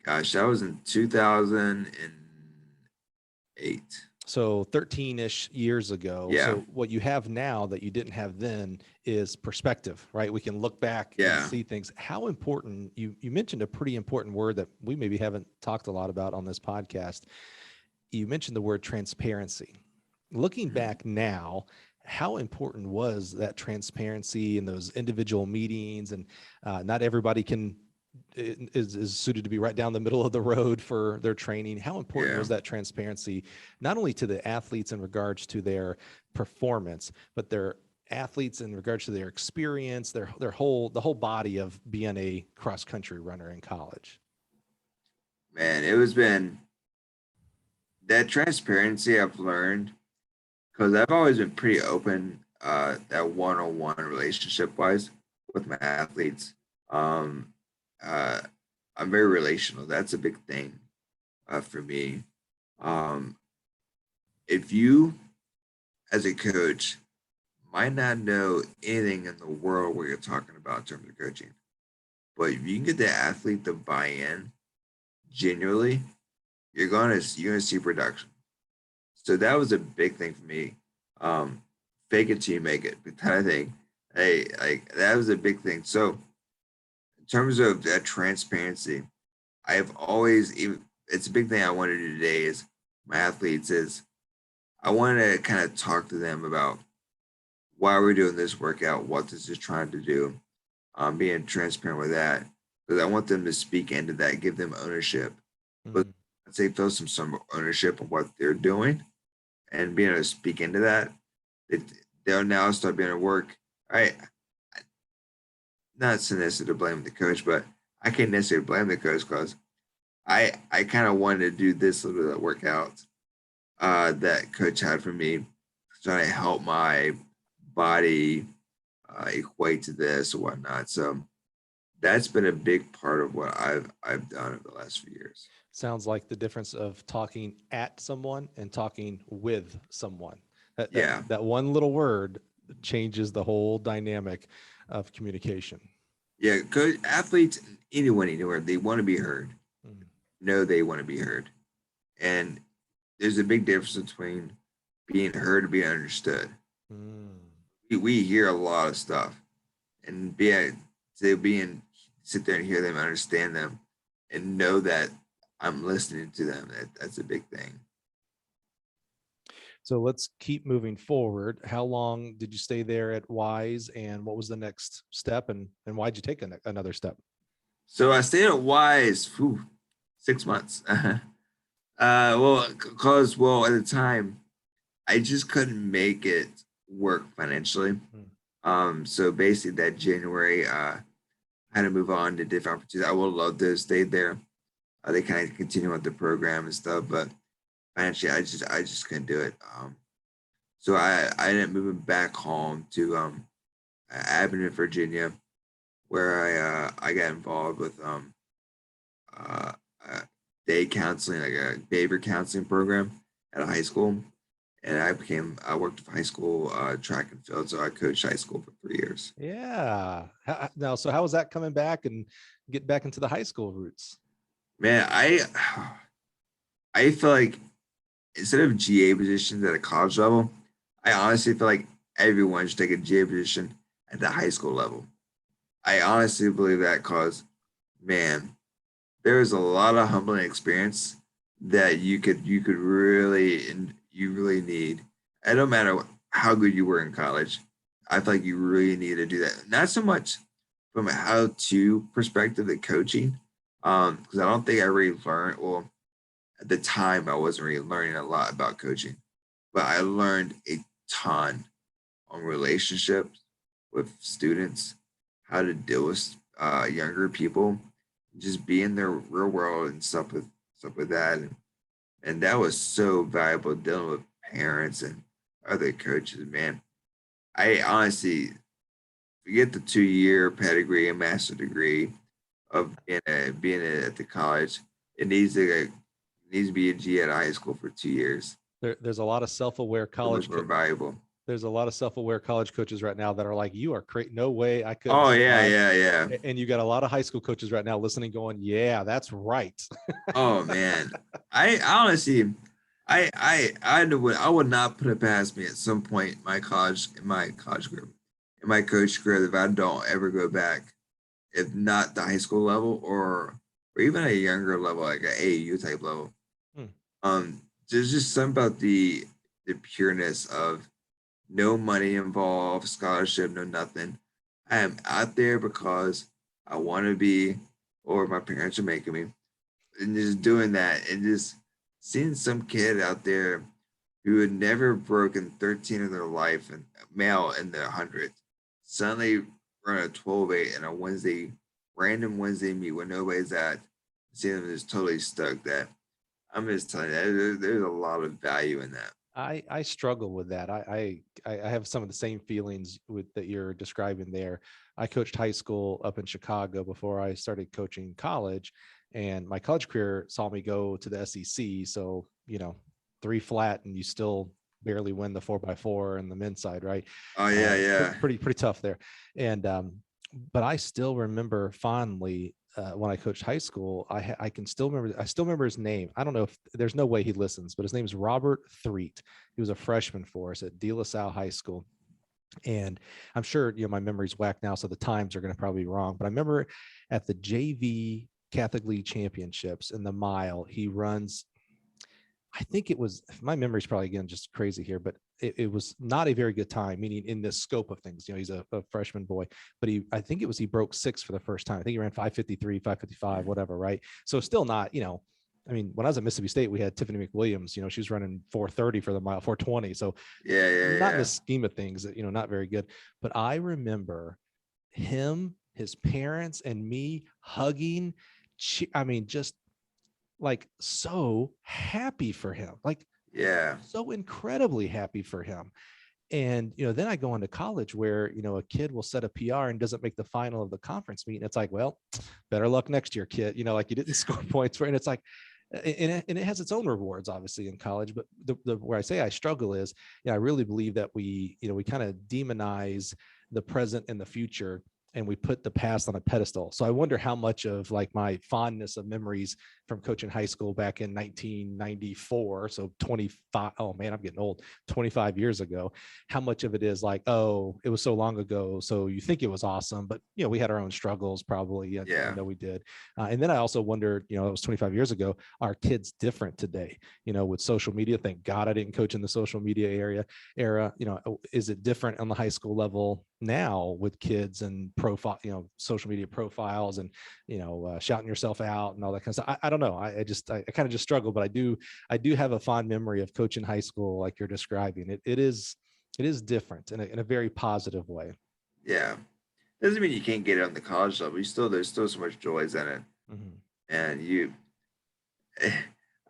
S2: Gosh, that was in 2008.
S1: So 13-ish years ago.
S2: Yeah,
S1: So what you have now that you didn't have then is perspective, right? We can look back and
S2: yeah.
S1: see things. How important, you mentioned a pretty important word that we maybe haven't talked a lot about on this podcast. You mentioned the word transparency. Looking
S2: Mhm.
S1: back now, how important was that transparency in those individual meetings? And not everybody is suited to be right down the middle of the road for their training. How important
S2: Yeah.
S1: was that transparency, not only to the athletes in regards to their performance, but their athletes in regards to their experience, the whole body of being a cross country runner in college?
S2: Man, it was been that transparency I've learned because I've always been pretty open, that one-on-one relationship wise with my athletes. Um, uh, I'm very relational. That's a big thing for me. Um, if you, as a coach, might not know anything in the world what you're talking about in terms of coaching. But if you can get the athlete to buy in genuinely, you're gonna see production. So that was a big thing for me. Um, Fake it till you make it, the kind of thing. Hey, like that was a big thing. So in terms of that transparency, I have always even it's a big thing I want to do today is my athletes is I want to kind of talk to them about why we're doing this workout, what this is trying to do, being transparent with that because I want them to speak into that, give them ownership, but
S1: Mm.
S2: I'd say feel some ownership of what they're doing and being able to speak into that. It, they'll now start being able to work. All right, not so necessarily to blame the coach, but I can't necessarily blame the coach because I kind of wanted to do this little bit of workout that coach had for me, trying to help my body equate to this or whatnot. So that's been a big part of what I've done over the last few years.
S1: Sounds like the difference of talking at someone and talking with someone.
S2: Yeah,
S1: That one little word changes the whole dynamic of communication.
S2: yeah. Coach athletes, anyone, anywhere, they want to be heard.
S1: Mm.
S2: No, they want to be heard, and there's a big difference between being heard and being understood.
S1: Mm.
S2: We hear a lot of stuff, and being sit there and hear them, understand them, and know that I'm listening to them. That's a big thing.
S1: So let's keep moving forward. How long did you stay there at Wise, and what was the next step, and why'd you take another step?
S2: So I stayed at Wise, 6 months. Well, at the time, I just couldn't make it work financially.
S1: Mm.
S2: So basically, that January, I had to move on to different opportunities. I would love to have stayed there. They kind of continue with the program and stuff, but financially, I just couldn't do it. So I ended up moving back home to Abingdon, Virginia, where I got involved with uh, uh, day counseling, like a behavior counseling program at a high school. And I worked with high school track and field. So I coached high school for 3 years.
S1: Yeah. Now, so how was that coming back and get back into the high school roots?
S2: Man, I feel like instead of GA positions at a college level, I honestly feel like everyone should take a GA position at the high school level. I honestly believe that because, man, there is a lot of humbling experience that you could really and you really need. It don't matter how good you were in college. I feel like you really need to do that. Not so much from a how-to perspective, the coaching, because I don't think I really learned. Well, at the time, I wasn't really learning a lot about coaching, but I learned a ton on relationships with students, how to deal with younger people, just be in their real world and stuff with that, and that was so valuable dealing with parents and other coaches. Man, I honestly forget the 2 year pedigree and master degree of at the college. It needs to be a G at a high school for 2 years.
S1: There's a lot of self-aware
S2: So much
S1: college
S2: more valuable.
S1: there's a lot of self-aware college coaches right now that are like, you are great. No way I couldn't
S2: Oh yeah,
S1: survive.
S2: yeah, yeah.
S1: And you got a lot of high school coaches right now listening, going, yeah, that's right.
S2: Oh man, I honestly, I would not put it past me at some point in my college group, in my coach career, if I don't ever go back, if not the high school level or even a younger level, like an AAU type level.
S1: Hmm.
S2: There's just something about the pureness of no money involved, scholarship, no nothing. I am out there because I want to be, or my parents are making me, and just doing that and just seeing some kid out there who had never broken 13 in their life and male in their hundreds suddenly run a 12-8 and a random Wednesday meet where nobody's at, seeing them just totally stuck. That I'm just telling you, there's a lot of value in that.
S1: I struggle with that. I have some of the same feelings with that you're describing there. I coached high school up in Chicago before I started coaching college, and my college career saw me go to the SEC. So, three flat, and you still barely win the 4x4 and the men's side, right?
S2: Oh yeah, yeah.
S1: Pretty tough there. And but I still remember fondly when I coached high school. I still remember his name. I don't know if there's no way he listens, but his name is Robert Threet. He was a freshman for us at De La Salle High School. And I'm sure, my memory's whack now, so the times are going to probably be wrong. But I remember at the JV Catholic League Championships in the mile, he runs, I think it was, my memory's probably again just crazy here, but it was not a very good time, meaning in the scope of things. He's a freshman boy, but I think he broke 6 for the first time. I think he ran 5:53, 5:55, whatever, right? So still not, I mean, when I was at Mississippi State, we had Tiffany McWilliams, she was running 4:30 for the mile, 4:20. So not in the scheme of things, not very good. But I remember him, his parents, and me hugging. I mean, just like so happy for him, like so incredibly happy for him. And then I go into college where a kid will set a PR and doesn't make the final of the conference meet, and it's like, well, better luck next year, kid. Like you didn't score points for it. And it's like, and it has its own rewards obviously in college, but the where I say I struggle is, I really believe that we kind of demonize the present and the future, and we put the past on a pedestal. So I wonder how much of like my fondness of memories from coaching high school back in 1994, so 25, oh man, I'm getting old, 25 years ago, how much of it is like, oh, it was so long ago, so you think it was awesome, but we had our own struggles probably. I know we did. And then I also wondered, it was 25 years ago, are kids different today, with social media? Thank God I didn't coach in the social media era. Is it different on the high school level now with kids and profile, social media profiles and, shouting yourself out and all that kind of stuff? I don't know. I kind of just struggle, but I do have a fond memory of coaching high school like you're describing. It is different in a very positive way.
S2: Yeah. Doesn't mean you can't get it on the college level. There's still so much joys in it.
S1: Mm-hmm.
S2: And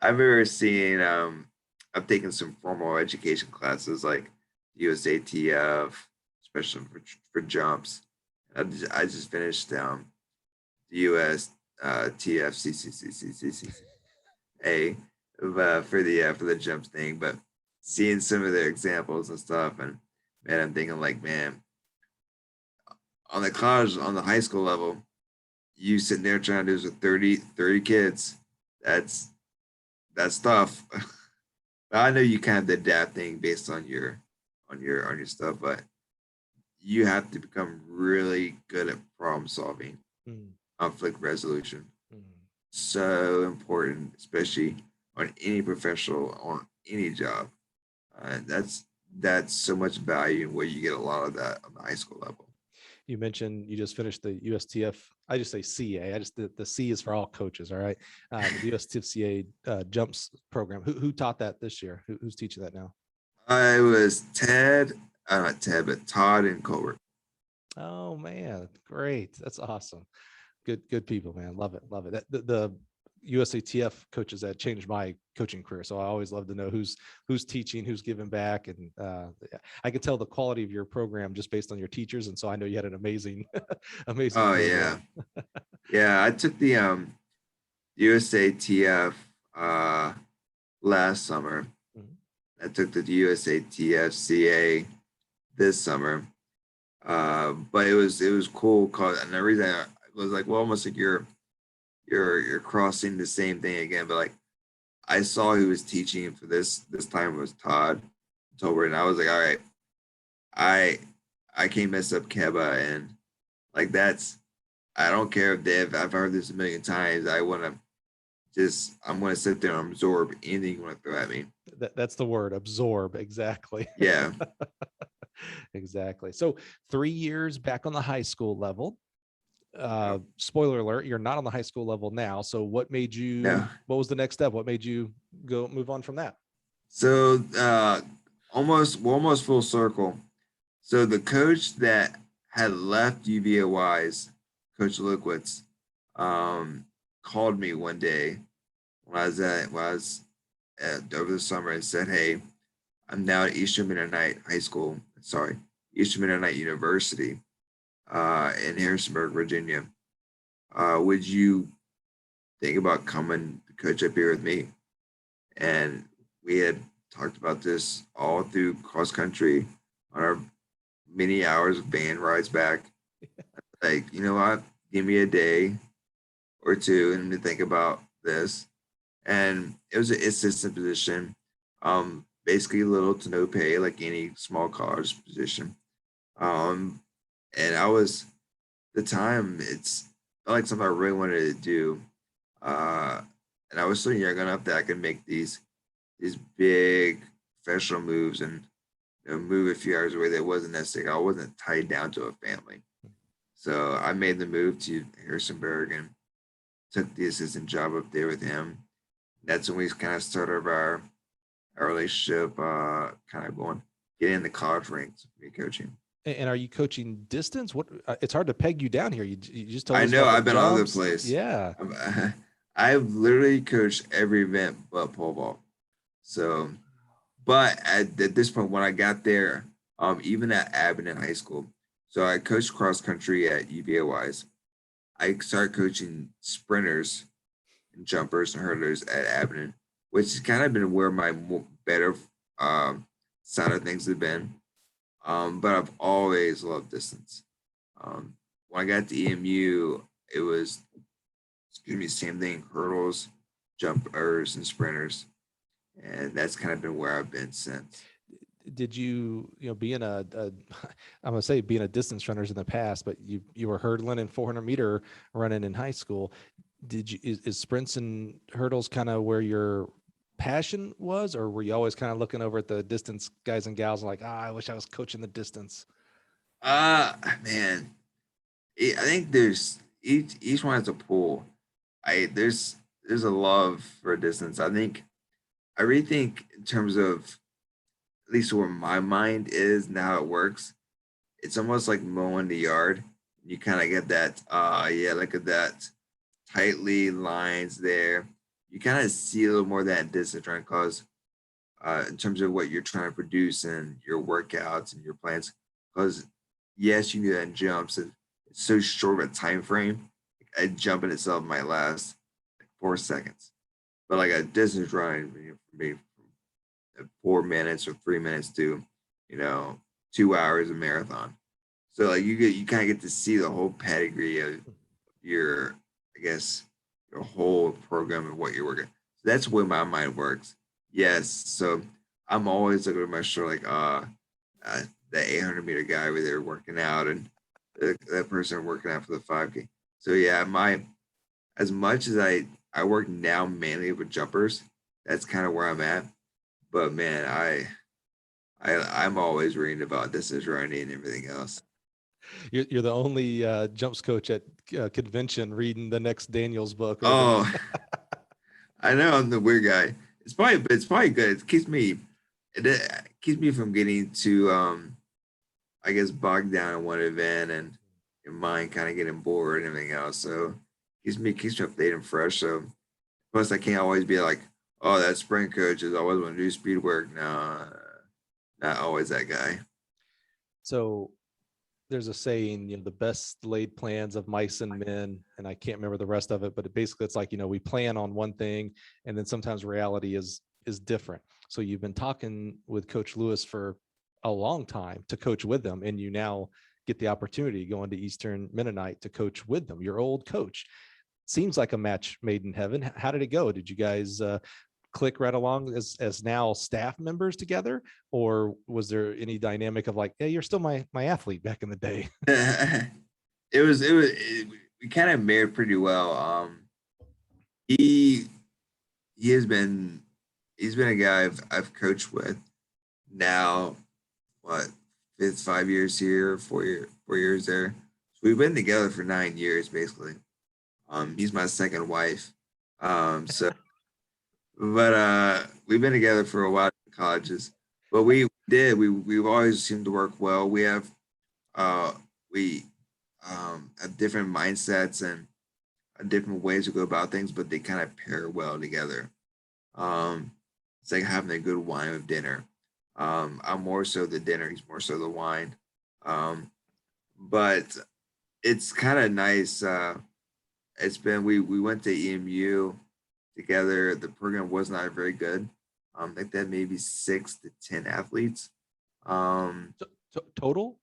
S2: I remember seeing, I've taken some formal education classes like USATF, especially for jumps. I just finished the US TFCCCCCCA for the jumps thing, but seeing some of their examples and stuff, and man, I'm thinking like, man, on the high school level, you sitting there trying to do this with 30 kids. That's tough. I know you kind of adapt thing based on your stuff, but you have to become really good at problem solving, conflict resolution. So important, especially on any professional, on any job. That's so much value, where you get a lot of that on the high school level.
S1: You mentioned you just finished the USTF. I just say CA. The C is for all coaches. All right. The USTF CA jumps program. Who taught that this year? Who's teaching that now?
S2: I was not Ted, but Todd and Colbert.
S1: Oh man, great. That's awesome. Good people, man. Love it. The USATF coaches that changed my coaching career. So I always love to know who's teaching, who's giving back. And I could tell the quality of your program just based on your teachers. And so I know you had an amazing
S2: program. Yeah. I took the USATF last summer. I took the USATF CA this summer. But it was cool, and the reason I was like, well, almost like you're crossing the same thing again. But like, I saw who was teaching for this time was Todd Tolbert, and I was like, all right, I can't mess up Keba, and like I don't care if I've heard this a million times. I'm gonna sit there and absorb anything you want to throw at me.
S1: That's the word, absorb. Exactly.
S2: Yeah.
S1: Exactly. So 3 years back on the high school level. Spoiler alert, you're not on the high school level now. So what made you, what was the next step? What made you move on from that?
S2: So almost full circle. So the coach that had left UVAY's, Coach Liquitz, called me one day when I was over the summer and said, hey, I'm now at Eastern Mennonite University in Harrisonburg, Virginia. Would you think about coming to coach up here with me? And we had talked about this all through cross country on our many hours of band rides back. Like, you know what? Give me a day or two and to think about this. And it was an assistant position, basically little to no pay, like any small college position. Um, and I was the time it's not like something I really wanted to do. Uh, and I was still young enough that I could make these big professional moves and move a few hours away that wasn't necessary. I wasn't tied down to a family. So I made the move to Harrisonburg and took the assistant job up there with him. That's when we kind of started our relationship, kind of going getting in the college ranks with me coaching.
S1: And are you coaching distance? What it's hard to peg you down here. You just told
S2: I
S1: us
S2: know
S1: about
S2: I've
S1: the
S2: been all over the
S1: jumps.
S2: place.
S1: Yeah.
S2: I've literally coached every event but pole vault. So, but at this point, when I got there, even at Abbott in high school, so I coached cross country at UVA-wise. I started coaching sprinters and jumpers and hurdlers at Abbott, which has kind of been where my better side of things have been. But I've always loved distance. When I got to EMU, it was, excuse me, same thing, hurdles, jumpers, and sprinters. And that's kind of been where I've been since.
S1: Did you, being I'm going to say being a distance runners in the past, but you were hurdling and 400-meter running in high school. Is sprints and hurdles kind of where your passion was, or were you always kind of looking over at the distance guys and gals and like, I wish I was coaching the distance?
S2: Man, I think there's each one has a pull. There's a love for distance. I really think in terms of at least where my mind is and how it works, it's almost like mowing the yard. You kind of get that, yeah, look at that tightly lines there. You kind of see a little more of that distance run because in terms of what you're trying to produce and your workouts and your plans. Because yes, you do that in jumps. It's so short of a time frame. A jump in itself might last like 4 seconds, but like a distance run, for me, 4 minutes or 3 minutes to, 2 hours of marathon. So like you kind of get to see the whole pedigree of your, I guess, your whole program and what you're working. So that's where my mind works. Yes. So I'm always looking at my shoulder like, the 800-meter guy over there working out and that person working out for the 5K. So yeah, as much as I work now mainly with jumpers, that's kind of where I'm at. But man, I'm always reading about distance running and everything else.
S1: You're the only jumps coach at convention reading the next Daniel's book.
S2: Oh, I know I'm the weird guy. It's probably good. It keeps me from getting too I guess bogged down in one event and your mind kind of getting bored and everything else. So keeps me updated and fresh. So plus I can't always be like, oh, that sprint coach is always want to do speed work. No, not always that guy.
S1: So there's a saying, the best laid plans of mice and men, and I can't remember the rest of it, but basically it's like, we plan on one thing and then sometimes reality is different. So you've been talking with Coach Lewis for a long time to coach with them, and you now get the opportunity going to Eastern Mennonite to coach with them, your old coach. Seems like a match made in heaven. How did it go? Did you guys click right along as now staff members together, or was there any dynamic of like, hey, you're still my athlete back in the day?
S2: We kind of married pretty well. He has been he's been a guy I've coached with now, what, 5 years here, 4 years there. So we've been together for 9 years basically. He's my second wife. So but we've been together for a while in colleges. But we've always seemed to work well. We have different mindsets and different ways to go about things, but they kind of pair well together. It's like having a good wine with dinner. I'm more so the dinner, he's more so the wine. But it's kind of nice. We went to EMU together. The program was not very good. I think that maybe 6 to 10 athletes. Um,
S1: Total?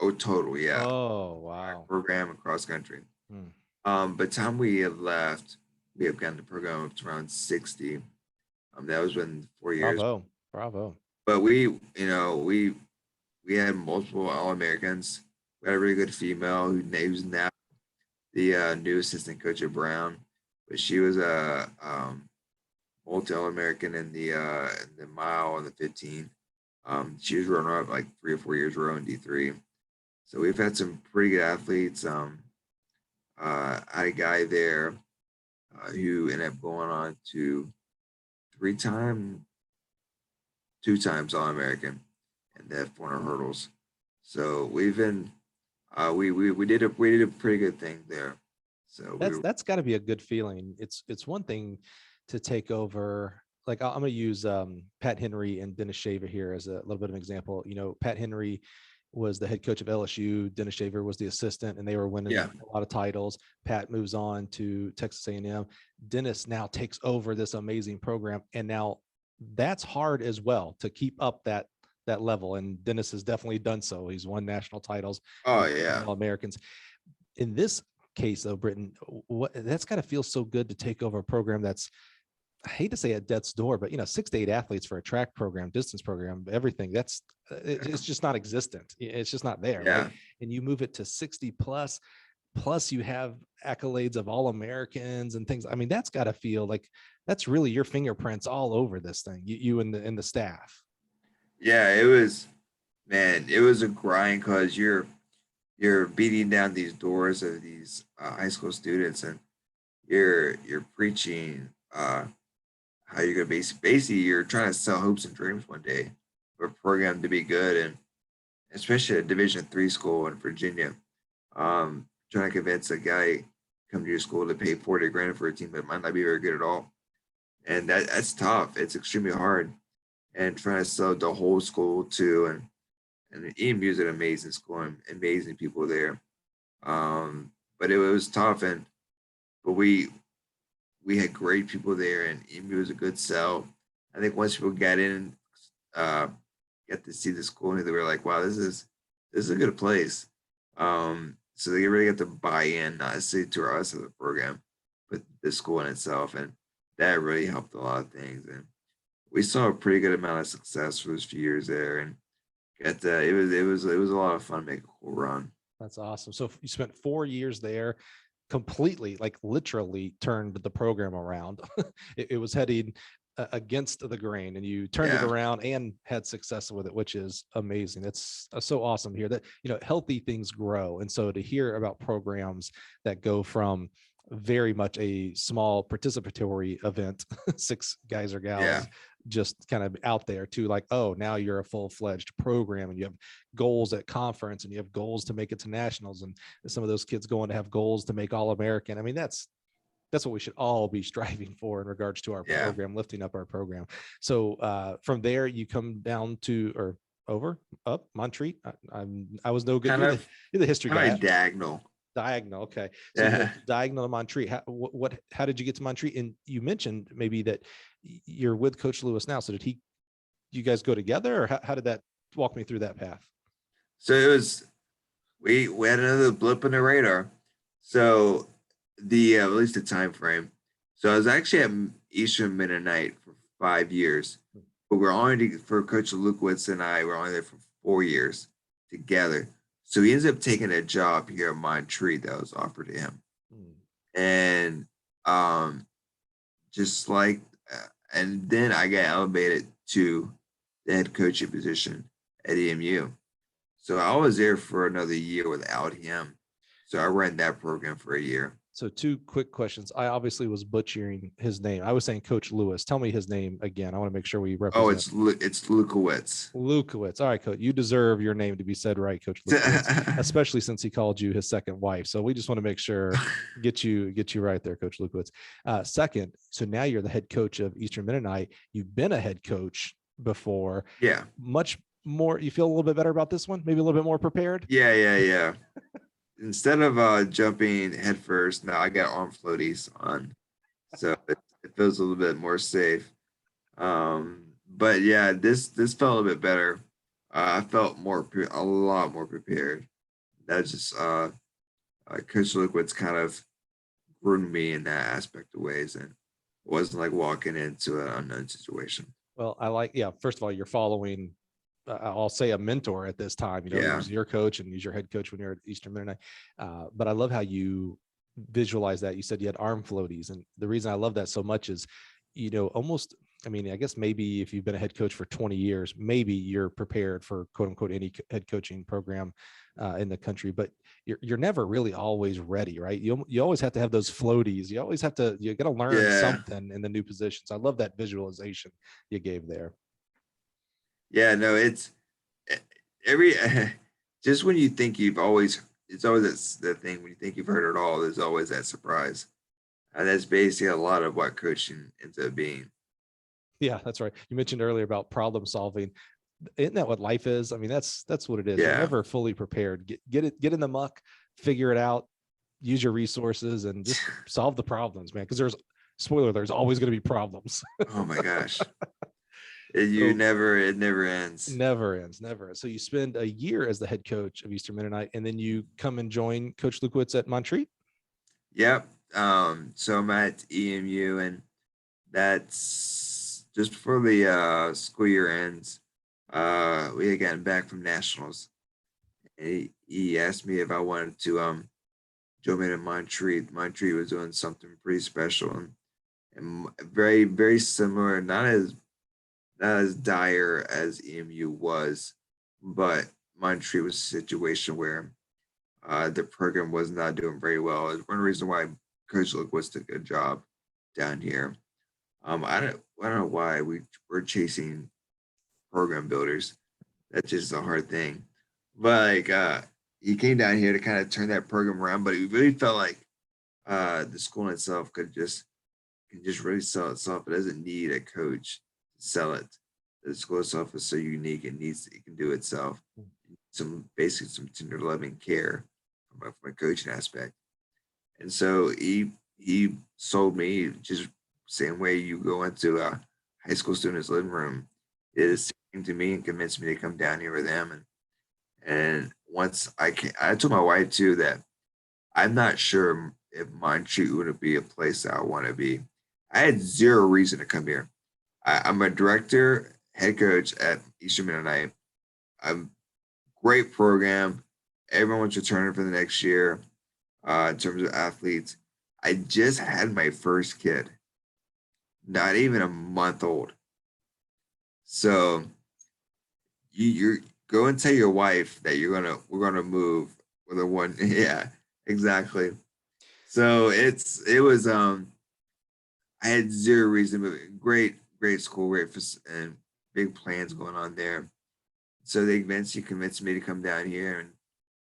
S2: oh, total, yeah.
S1: Oh,
S2: Our
S1: wow.
S2: program across country.
S1: Hmm.
S2: By the time we had left, we have gotten the program up to around 60. That was when 4 years.
S1: Bravo. Bravo.
S2: But we had multiple All Americans. We had a really good female who's now the new assistant coach at Brown, but she was a multi All American in the mile and the 15. She was running up like 3 or 4 years rowing D3. So we've had some pretty good athletes. I had a guy there who ended up going on to 3 time, 2 times All American and that 400 hurdles. So we've been we did a pretty good thing there. So
S1: That's got to be a good feeling. It's one thing to take over. Like I'm going to use Pat Henry and Dennis Shaver here as a little bit of an example. You know, Pat Henry was the head coach of LSU. Dennis Shaver was the assistant, and they were winning
S2: yeah
S1: a lot of titles. Pat moves on to Texas A&M. Dennis now takes over this amazing program, and now that's hard as well to keep up that level. And Dennis has definitely done so. He's won national titles.
S2: oh
S1: He's
S2: yeah
S1: All Americans. In this case, though, Britton, that's got to feel so good to take over a program that's, I hate to say at death's door, but 6 to 8 athletes for a track program, distance program, everything it's just not existent. It's just not there, right?
S2: yeah
S1: And you move it to 60 plus you have accolades of All Americans and things. I mean, that's got to feel like that's really your fingerprints all over this thing. You and the staff.
S2: yeah. It was, man. It was a grind because you're beating down these doors of these high school students, and you're preaching how you're gonna basically you're trying to sell hopes and dreams one day for a program to be good, and especially a Division III school in Virginia. Trying to convince a guy come to your school to pay 40 grand for a team that might not be very good at all, and that's tough. It's extremely hard, and trying to sell the whole school too, and EMU is an amazing school and amazing people there. But it was tough, but we had great people there, and EMU was a good sell. I think once people got in, uh, get to see the school, and they were like, "Wow, this is a good place." So they really got to buy in, not necessarily to us as a program, but the school in itself, and that really helped a lot of things. And we saw a pretty good amount of success for those few years there, and it was a lot of fun to make a cool run.
S1: That's awesome. So you spent 4 years there, completely, like literally turned the program around. It was heading against the grain, and you turned it
S2: Yeah,
S1: around and had success with it, which is amazing. It's so awesome to hear that, healthy things grow. And so to hear about programs that go from very much a small participatory event, 6 guys or
S2: yeah,
S1: gals just kind of out there, to like, oh, now you're a full-fledged program and you have goals at conference and you have goals to make it to nationals, and some of those kids going to have goals to make All-American. I mean, that's what we should all be striving for in regards to our
S2: yeah.
S1: program, lifting up our program. So from there you come down to, or over, up Montreat. I was no good.
S2: Kind of,
S1: You're the history
S2: kind of
S1: guy.
S2: like diagonal.
S1: Diagonal. Okay. So you
S2: Yeah.
S1: went diagonal to Montreat. How did you get to Montreat? And you mentioned maybe that you're with Coach Lewis now. So you guys go together, or how did that, walk me through that path?
S2: So it was we had another blip in the radar. So the at least the time frame. So I was actually at Eastern Mennonite for 5 years, but we're only for Coach Lukowitz and I were only there for 4 years together. So he ends up taking a job here at Montreat that was offered to him,
S1: Hmm.
S2: and um, just like, and then I got elevated to the head coaching position at EMU. So I was there for another year without him. So I ran that program for a year.
S1: So 2 quick questions. I obviously was butchering his name. I was saying Coach Lewis. Tell me his name again. I want to make sure we
S2: Oh,
S1: represent.
S2: it's Lukowitz.
S1: Lukowitz. All right, Coach. You deserve your name to be said right, Coach Lukowitz, especially since he called you his second wife. So we just want to make sure get you right there, Coach Lukowitz. Second, so now you're the head coach of Eastern Mennonite. You've been a head coach before.
S2: Yeah.
S1: Much more. You feel a little bit better about this one? Maybe a little bit more prepared?
S2: Yeah. Instead of jumping headfirst, now I got arm floaties on, so it feels a little bit more safe. But yeah, this felt a little bit better. I felt a lot more prepared. That's just Coach Liquid's kind of groomed me in that aspect of ways, and it wasn't like walking into an unknown situation.
S1: Well, I like, yeah, first of all, you're following, I'll say a mentor at this time, he
S2: Yeah,
S1: was your coach and he's your head coach when you're at Eastern Mennonite. But I love how you visualize that. You said you had arm floaties. And the reason I love that so much is, almost, I mean, I guess maybe if you've been a head coach for 20 years, maybe you're prepared for quote unquote any head coaching program in the country, but you're never really always ready, right? You always have to have those floaties. You got to learn
S2: yeah,
S1: something in the new positions. I love that visualization you gave there.
S2: yeah. No, it's e- every just when you think it's always the thing when you think you've heard it all. There's always that surprise, and that's basically a lot of what coaching ends up being.
S1: Yeah, that's right. You mentioned earlier about problem solving. Isn't that what life is? I mean, that's what it is. You're
S2: Yeah,
S1: never fully prepared. Get in the muck, figure it out, use your resources, and just solve the problems, man. Because there's always going to be problems.
S2: oh my gosh.
S1: So
S2: It never ends.
S1: never ends, never ends. So you spend a year as the head coach of Eastern Mennonite, and then you come and join Coach Lukowitz at Montreat.
S2: Yep. So I'm at EMU, and that's just before the school year ends. We had gotten back from nationals. He asked me if I wanted to join in Montreat. Montreat was doing something pretty special, and very, very similar, not as dire as EMU was, but Montreat was a situation where the program was not doing very well. It's one reason why Coach Lewis took a job down here. I don't know why we're chasing program builders. That's just a hard thing. But like he came down here to kind of turn that program around, but it really felt like the school in itself can just really sell itself. It doesn't need a coach to sell it. The school itself is so unique. It can do itself. Some tender loving care from a coaching aspect. And so he sold me just same way you go into a high school student's living room. It is same to me and convinced me to come down here with them. And once I told my wife too that I'm not sure if Montreat would be a place that I want to be. I had zero reason to come here. I'm a director, head coach at Eastern Mennonite. I'm great program. Everyone's returning for the next year in terms of athletes. I just had my first kid, not even a month old. So you're go and tell your wife that we're gonna move with a one. Yeah, exactly. So it was I had zero reason to move. Great school, and big plans going on there. So they eventually convinced me to come down here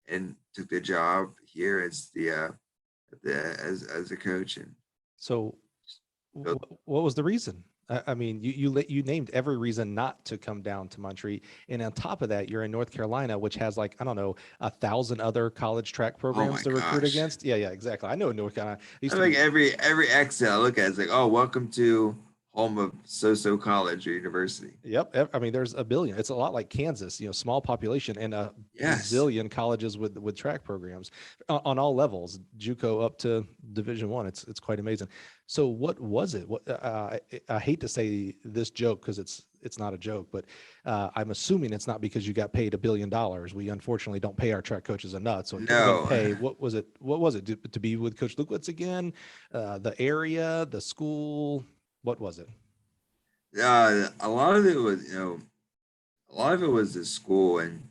S2: and took the job here as as a coach and
S1: So
S2: built.
S1: what was the reason? I mean, you named every reason not to come down to Montreat, and on top of that, you're in North Carolina, which has like, I don't know, 1,000 other college track
S2: Oh
S1: programs
S2: my
S1: to recruit
S2: gosh.
S1: against. Yeah, yeah, exactly. I know North Carolina. I
S2: I
S1: used to
S2: think
S1: be.
S2: every exit I look at is like, oh, welcome to home of so college or university.
S1: Yep. I mean, there's a billion. It's a lot like Kansas, small population and a
S2: Yes.
S1: bazillion colleges with track programs on all levels, JUCO up to Division I. It's quite amazing. So what was it? I hate to say this joke because it's not a joke, but I'm assuming it's not because you got paid $1 billion. We unfortunately don't pay our track coaches enough. So other than
S2: No.
S1: pay, what was it? What was it to be with Coach Lukowitz again? The area, the school, what was it?
S2: A lot of it was, a lot of it was the school and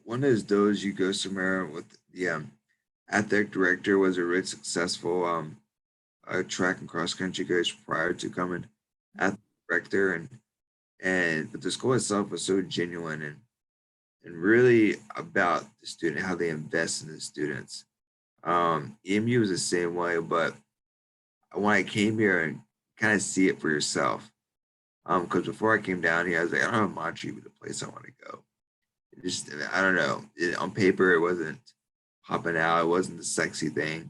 S2: one of those you go somewhere with the athletic director was a really successful track and cross country coach prior to coming athletic director and but the school itself was so genuine and really about the student, how they invest in the students. EMU was the same way, but when I came here and kind of see it for yourself, because before I came down here, I was like, I don't know if Montreat was the place I want to go. It just, I don't know. On paper, it wasn't popping out. It wasn't the sexy thing.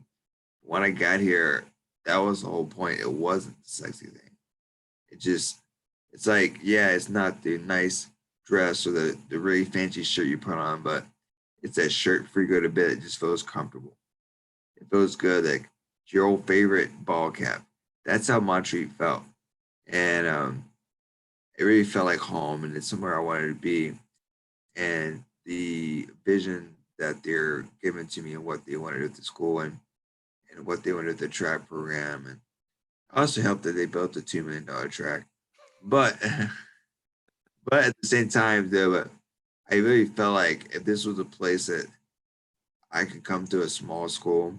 S2: When I got here, that was the whole point. It wasn't the sexy thing. It just, it's like, yeah, it's not the nice dress or the really fancy shirt you put on, but it's that shirt before you go to bed. It just feels comfortable. It feels good. Like it's your old favorite ball cap. That's how Montreat felt. And it really felt like home, and it's somewhere I wanted to be. And the vision that they're giving to me and what they want to do at the school and what they want to do at the track program. And I also helped that they built a $2 million track. But but at the same time though, I really felt like if this was a place that I could come to a small school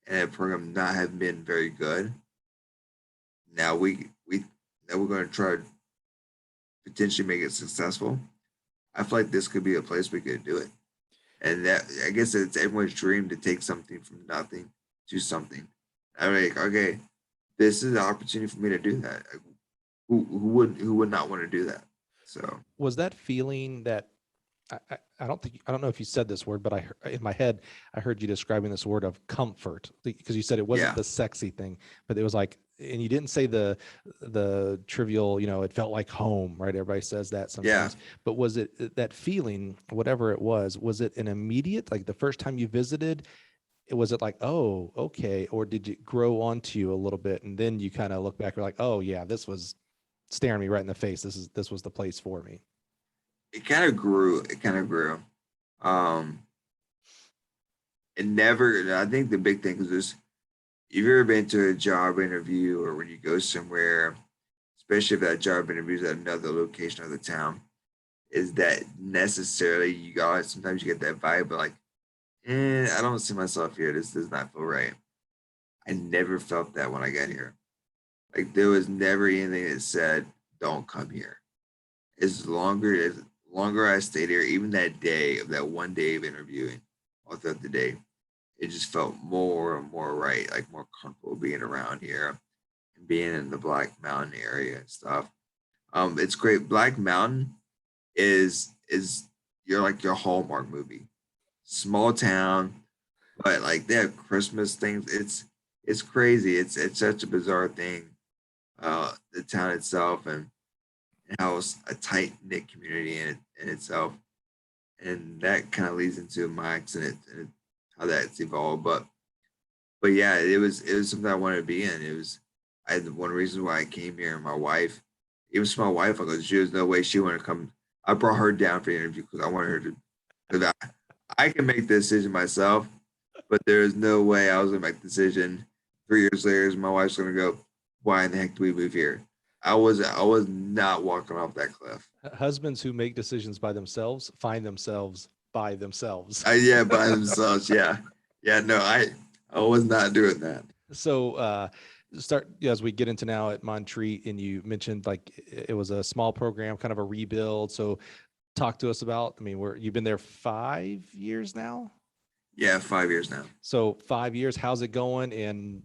S2: and a program not have been very good, now we now we're gonna try to potentially make it successful. I feel like this could be a place we could do it. And that I guess it's everyone's dream to take something from nothing to something. I'm like, okay, this is an opportunity for me to do that. Like, who would not want to do that? So
S1: Was that feeling that I don't know if you said this word, but in my head, I heard you describing this word of comfort, because you said it wasn't
S2: yeah,
S1: the sexy thing, but it was like, and you didn't say the trivial, it felt like home, right? Everybody says that
S2: yeah.
S1: sometimes, but was it that feeling, whatever it was it an immediate, like the first time you visited, was it like, oh, okay, or did it grow onto you a little bit, and then you kind of look back, you're like, oh yeah, this was staring me right in the face. This was the place for me.
S2: It kind of grew. It kind of grew. Um, it never. I think the big thing is this: if you've ever been to a job interview or when you go somewhere, especially if that job interview is at another location of the town, is that necessarily you got sometimes you get that vibe, but like, I don't see myself here. This does not feel right. I never felt that when I got here. Like there was never anything that said, "Don't come here." As longer I stayed here, even that day of that one day of interviewing, all throughout the day, it just felt more and more right, like more comfortable being around here and being in the Black Mountain area and stuff. It's great. Black Mountain is your Hallmark movie. Small town, but like they have Christmas things. It's crazy. It's such a bizarre thing. The town itself and how it's a tight knit community in itself, and that kind of leads into my accent and how that's evolved. But yeah, it was something I wanted to be in. It was I had one reason why I came here. And my wife, even to my wife, I go, she was no way she wanted to come. I brought her down for the interview because I wanted her to. Because I can make the decision myself, but there is no way I was gonna make the decision. 3 years later, my wife's gonna go, "Why in the heck do we move here?" I was not walking off that cliff.
S1: Husbands who make decisions by themselves find themselves by themselves.
S2: Yeah, by themselves. Yeah, yeah. No, I was not doing that.
S1: So start as we get into now at Montreat, and you mentioned like it was a small program, kind of a rebuild. So talk to us about, I mean, you've been there 5 years now.
S2: Yeah, 5 years now.
S1: So 5 years, how's it going? And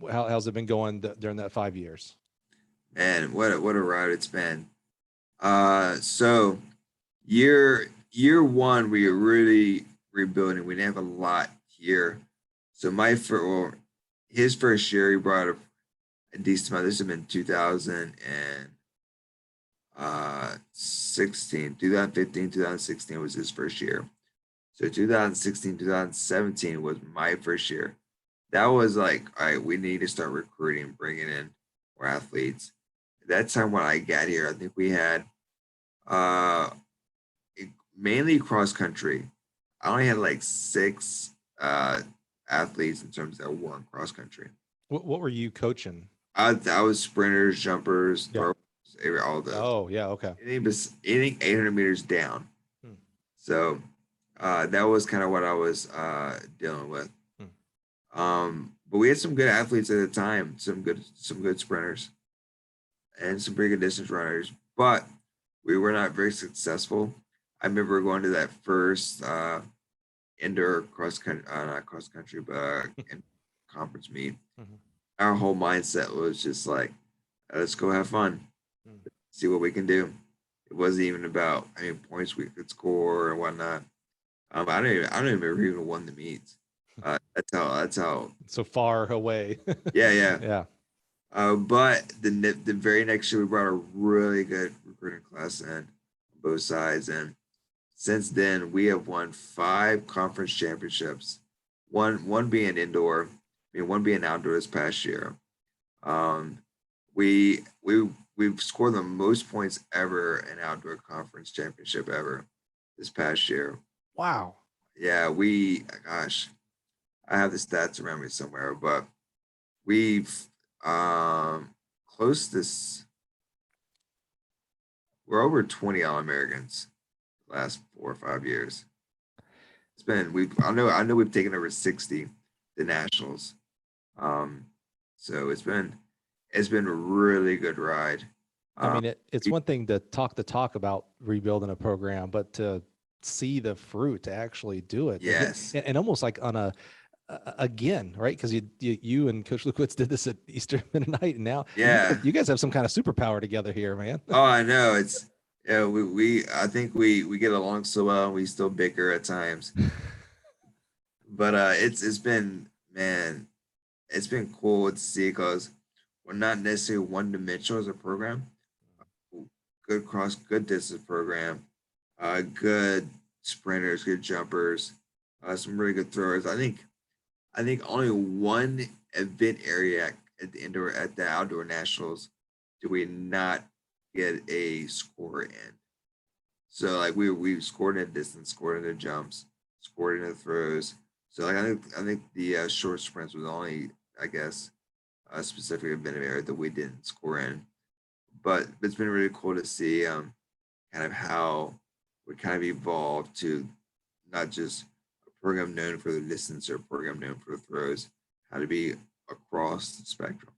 S1: how's it been going during that 5 years?
S2: Man, what a ride it's been. So year one, we were really rebuilding. We didn't have a lot here. So his first year, he brought a decent amount. This has been 2016, 2015, 2016 was his first year. So 2016, 2017 was my first year. That was like, all right, we need to start recruiting, bringing in more athletes. At that time when I got here, I think we had uh mainly cross country. I only had like six athletes in terms that were in cross country.
S1: What were you coaching?
S2: I was sprinters, jumpers,
S1: Yeah.
S2: throwers, all those.
S1: Oh yeah. Okay.
S2: Anything 800 meters down.
S1: Hmm.
S2: So that was kind of what I was dealing with.
S1: Hmm.
S2: But we had some good athletes at the time, some good sprinters and some pretty good distance runners, but we were not very successful. I remember going to that first indoor cross country, not cross country, but in conference meet.
S1: Mhm.
S2: Our whole mindset was just like, let's go have fun,
S1: Mhm.
S2: see what we can do. It wasn't even about how many points we could score or whatnot. I don't even remember who even won the meets. That's how.
S1: So far away.
S2: Yeah, yeah.
S1: Yeah.
S2: But the very next year we brought a really good recruiting class in on both sides, and since then we have won 5 conference championships. One being indoor, one being outdoor this past year. Um, we've scored the most points ever in outdoor conference championship ever this past year.
S1: Wow.
S2: Yeah, gosh, I have the stats around me somewhere, but we've um close this we're over 20 All-Americans the last 4 or 5 years. It's been we've I know we've taken over 60 the nationals. Um so it's been a really good ride.
S1: I
S2: Um
S1: mean, it's
S2: we-
S1: one thing to talk about rebuilding a program, but to see the fruit, to actually do it,
S2: yes.
S1: and almost like on again, right? Because you and Coach Lukowitz did this at Eastern Mennonite, and now
S2: Yeah.
S1: you guys have some kind of superpower together here, man.
S2: Oh, I know. It's yeah, we I think we get along so well and we still bicker at times. But it's been man, it's been cool to see because we're not necessarily one dimensional as a program. Good cross, good distance program, good sprinters, good jumpers, some really good throwers. I think only one event area at the outdoor nationals do we not get a score in. So like we scored in distance, scored in the jumps, scored in the throws. So like I think the short sprints was only I guess a specific event area that we didn't score in. But it's been really cool to see kind of how we kind of evolved to not just a program known for the distance or a program known for the throws, how to be across the spectrum.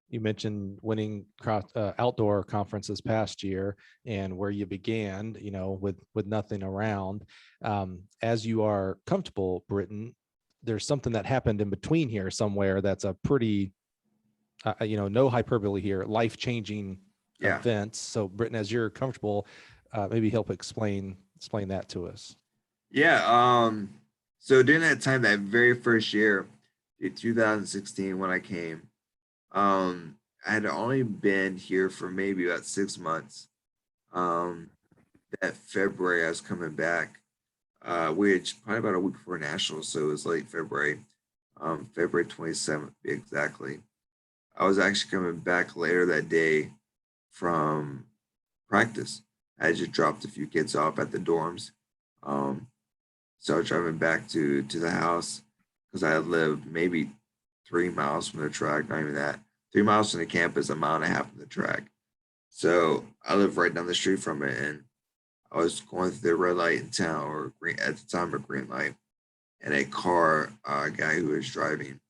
S1: You mentioned winning outdoor conferences past year, and where you began, with nothing around. As you are comfortable, Britten, there's something that happened in between here somewhere that's a pretty, no hyperbole here, life-changing
S2: Yeah.
S1: events. So, Britten, as you're comfortable, maybe help explain that to us.
S2: Yeah. So during that time, that very first year, in 2016, when I came, I had only been here for maybe about 6 months. Um, that February, I was coming back, which probably about a week before Nationals, so it was late February, February 27th, exactly. I was actually coming back later that day from practice. I just dropped a few kids off at the dorms. Um, so I was driving back to the house because I lived maybe 3 miles from the track, not even that. 3 miles from the campus, a mile and a half from the track. So I live right down the street from it, and I was going through the red light in town, or green at the time, a green light, and a car, guy who was driving,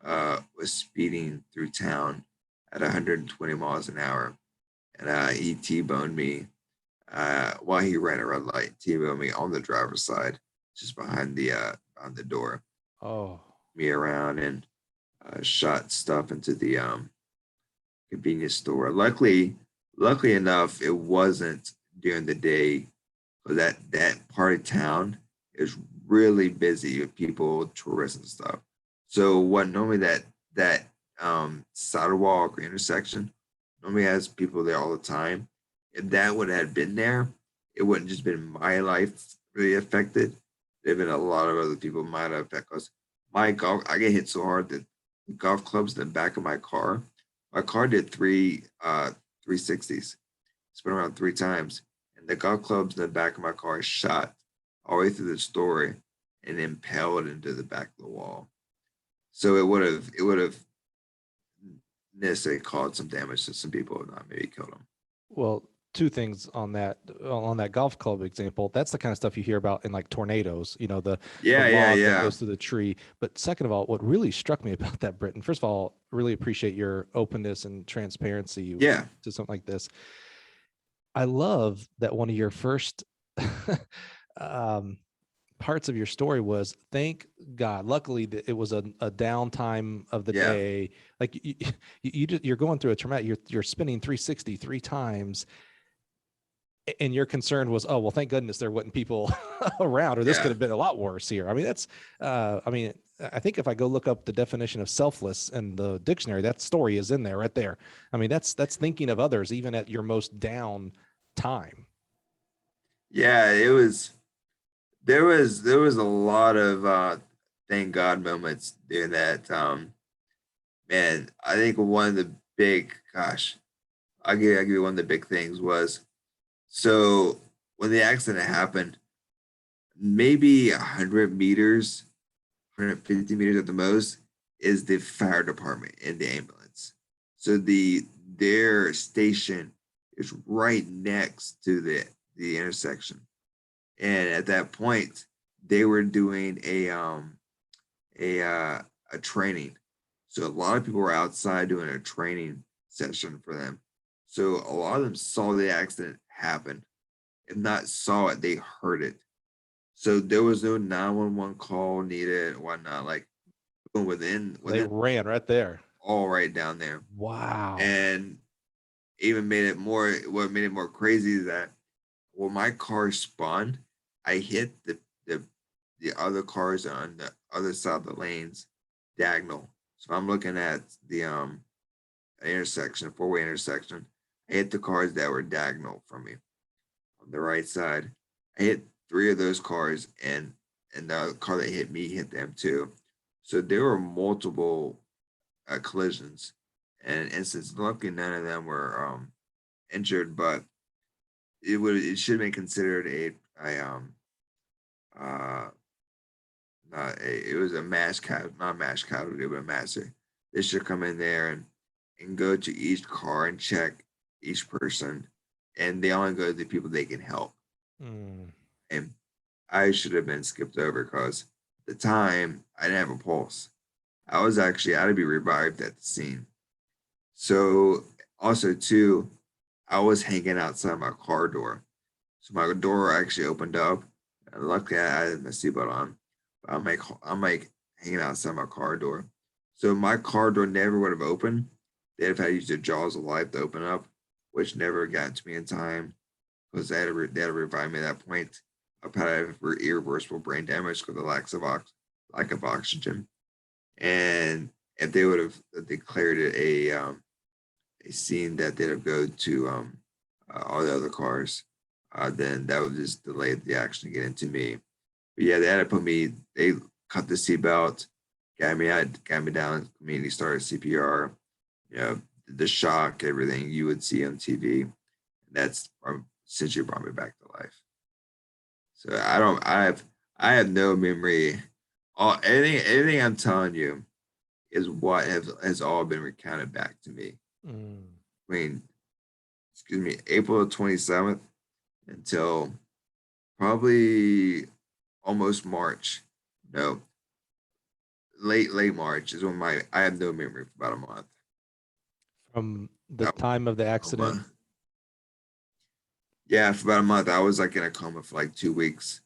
S2: was speeding through town at 120 miles an hour, and he T-boned me while he ran a red light. T-boned me on the driver's side, just behind the door,
S1: Oh,
S2: me around, and shot stuff into the convenience store. Luckily enough, it wasn't during the day, but that part of town is really busy with people, tourists and stuff. So what normally that sidewalk or intersection normally has people there all the time. If that would have been there, it wouldn't just been my life really affected. There'd been a lot of other people might have affected us. I get hit so hard that the golf clubs in the back of my car did 360s, spun around 3 times, and the golf clubs in the back of my car shot all the way through the story and impaled into the back of the wall. So it would have necessarily caused some damage to some people, and not maybe killed them.
S1: well, two things on that golf club example. That's the kind of stuff you hear about in like tornadoes, the
S2: Yeah, yeah,
S1: log that
S2: yeah,
S1: goes through the tree. But second of all, what really struck me about that, Britten, first of all, really appreciate your openness and transparency
S2: yeah,
S1: to something like this. I love that one of your first um, parts of your story was, thank God. Luckily, it was a downtime of the
S2: yeah,
S1: day. Like you're going through a traumatic. You're spinning 360 3 times, And your concern was, oh, well, thank goodness there wasn't people around, or this could have been a lot worse here. I mean, that's, I think if I go look up the definition of selfless in the dictionary, that story is in there right there. I mean, that's thinking of others, even at your most down time.
S2: Yeah, there was a lot of thank God moments during that. Man, I think one of the big, gosh, I'll give you one of the big things was, so when the accident happened, maybe 100 meters, 150 meters at the most, is the fire department and the ambulance. So their station is right next to the intersection. And at that point, they were doing a training. So a lot of people were outside doing a training session for them. So a lot of them saw the accident happen. If not saw it, they heard it. So there was no 911 call needed and whatnot. Like
S1: They ran right there.
S2: All right down there.
S1: Wow.
S2: And even made it more, what made it more crazy is that when my car spun, I hit the other cars on the other side of the lanes diagonal. So I'm looking at the intersection, four-way intersection. I hit the cars that were diagonal from me on the right side. I hit three of those cars, and the car that hit me hit them too. So there were multiple collisions and incidents. Luckily, none of them were injured, but it should have been considered it was a not mass casualty, but a massive. They should come in there and go to each car and check each person, and they only go to the people they can help. And I should have been skipped over because at the time I didn't have a pulse. I had to be revived at the scene. So also too, I was hanging outside my car door. So my door actually opened up. And luckily I had my seatbelt on. But I'm like hanging outside my car door. So my car door never would have opened. They'd have had to use the jaws of life to open up, which never got to me in time because they had to revive me at that point. I've had irreversible brain damage because of the lack of oxygen. And if they would have declared it a scene that they'd have go to all the other cars, then that would just delay the action to get into me. But yeah, they had to they cut the seatbelt, got me down, immediately started CPR, the shock, everything you would see on TV. That's essentially brought me back to life. So I have no memory. Anything I'm telling you is what has all been recounted back to me. I mean, April 27th until probably almost March. No, late March is when I have no memory for about a month.
S1: From the time of the accident?
S2: Yeah, for about a month. I was like in a coma for like 2 weeks.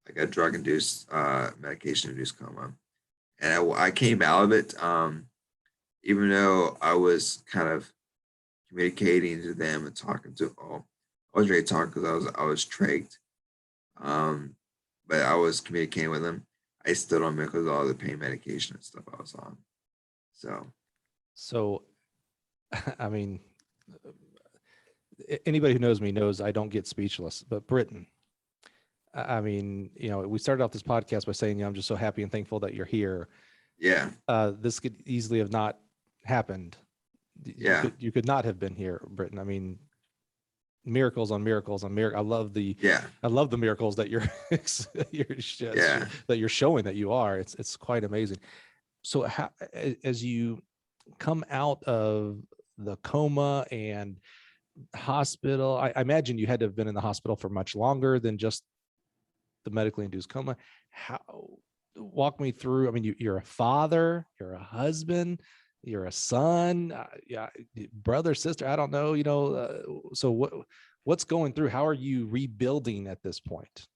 S2: I got drug-induced, medication-induced coma. And I came out of it, even though I was kind of communicating to them and talking to I wasn't really talking because I was tracked. But I was communicating with them. I still don't remember because of all the pain medication and stuff I was on. So
S1: I mean, anybody who knows me knows I don't get speechless, but Britten, I mean, we started off this podcast by saying, I'm just so happy and thankful that you're here.
S2: Yeah.
S1: This could easily have not happened.
S2: Yeah.
S1: You could not have been here, Britten. I mean, miracles on miracles on miracles. I love the miracles that you're that you're showing that you are. It's quite amazing. So how, as you come out of the coma and hospital, I imagine you had to have been in the hospital for much longer than just the medically induced coma. Walk me through. I mean, you're a father, you're a husband, you're a son, brother, sister. I don't know. So what's going through? How are you rebuilding at this point?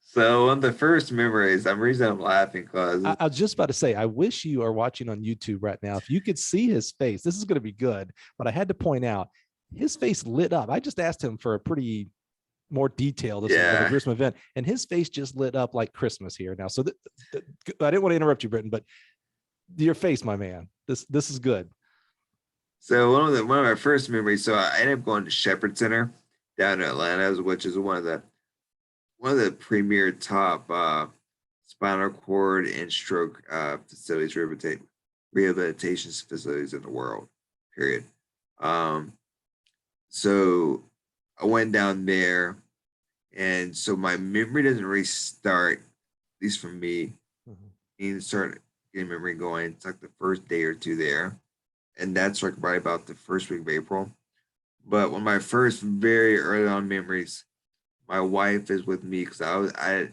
S2: So one of the first memories, the reason I'm laughing because
S1: I was just about to say, I wish you are watching on YouTube right now. If you could see his face, this is going to be good. But I had to point out, his face lit up. I just asked him for a pretty more detail. This was a
S2: Yeah.
S1: gruesome event, and his face just lit up like Christmas here now. So I didn't want to interrupt you, Britton, but your face, my man, this is good.
S2: So one of my first memories. So I ended up going to Shepherd Center down in Atlanta, which is one of the premier top spinal cord and stroke facilities, rehabilitation facilities in the world. Period. Um, so I went down there, and so my memory doesn't really start, at least for me, even start getting memory going. It's like the first day or two there, and that's like right about the first week of April. But one of my first very early on memories, my wife is with me because I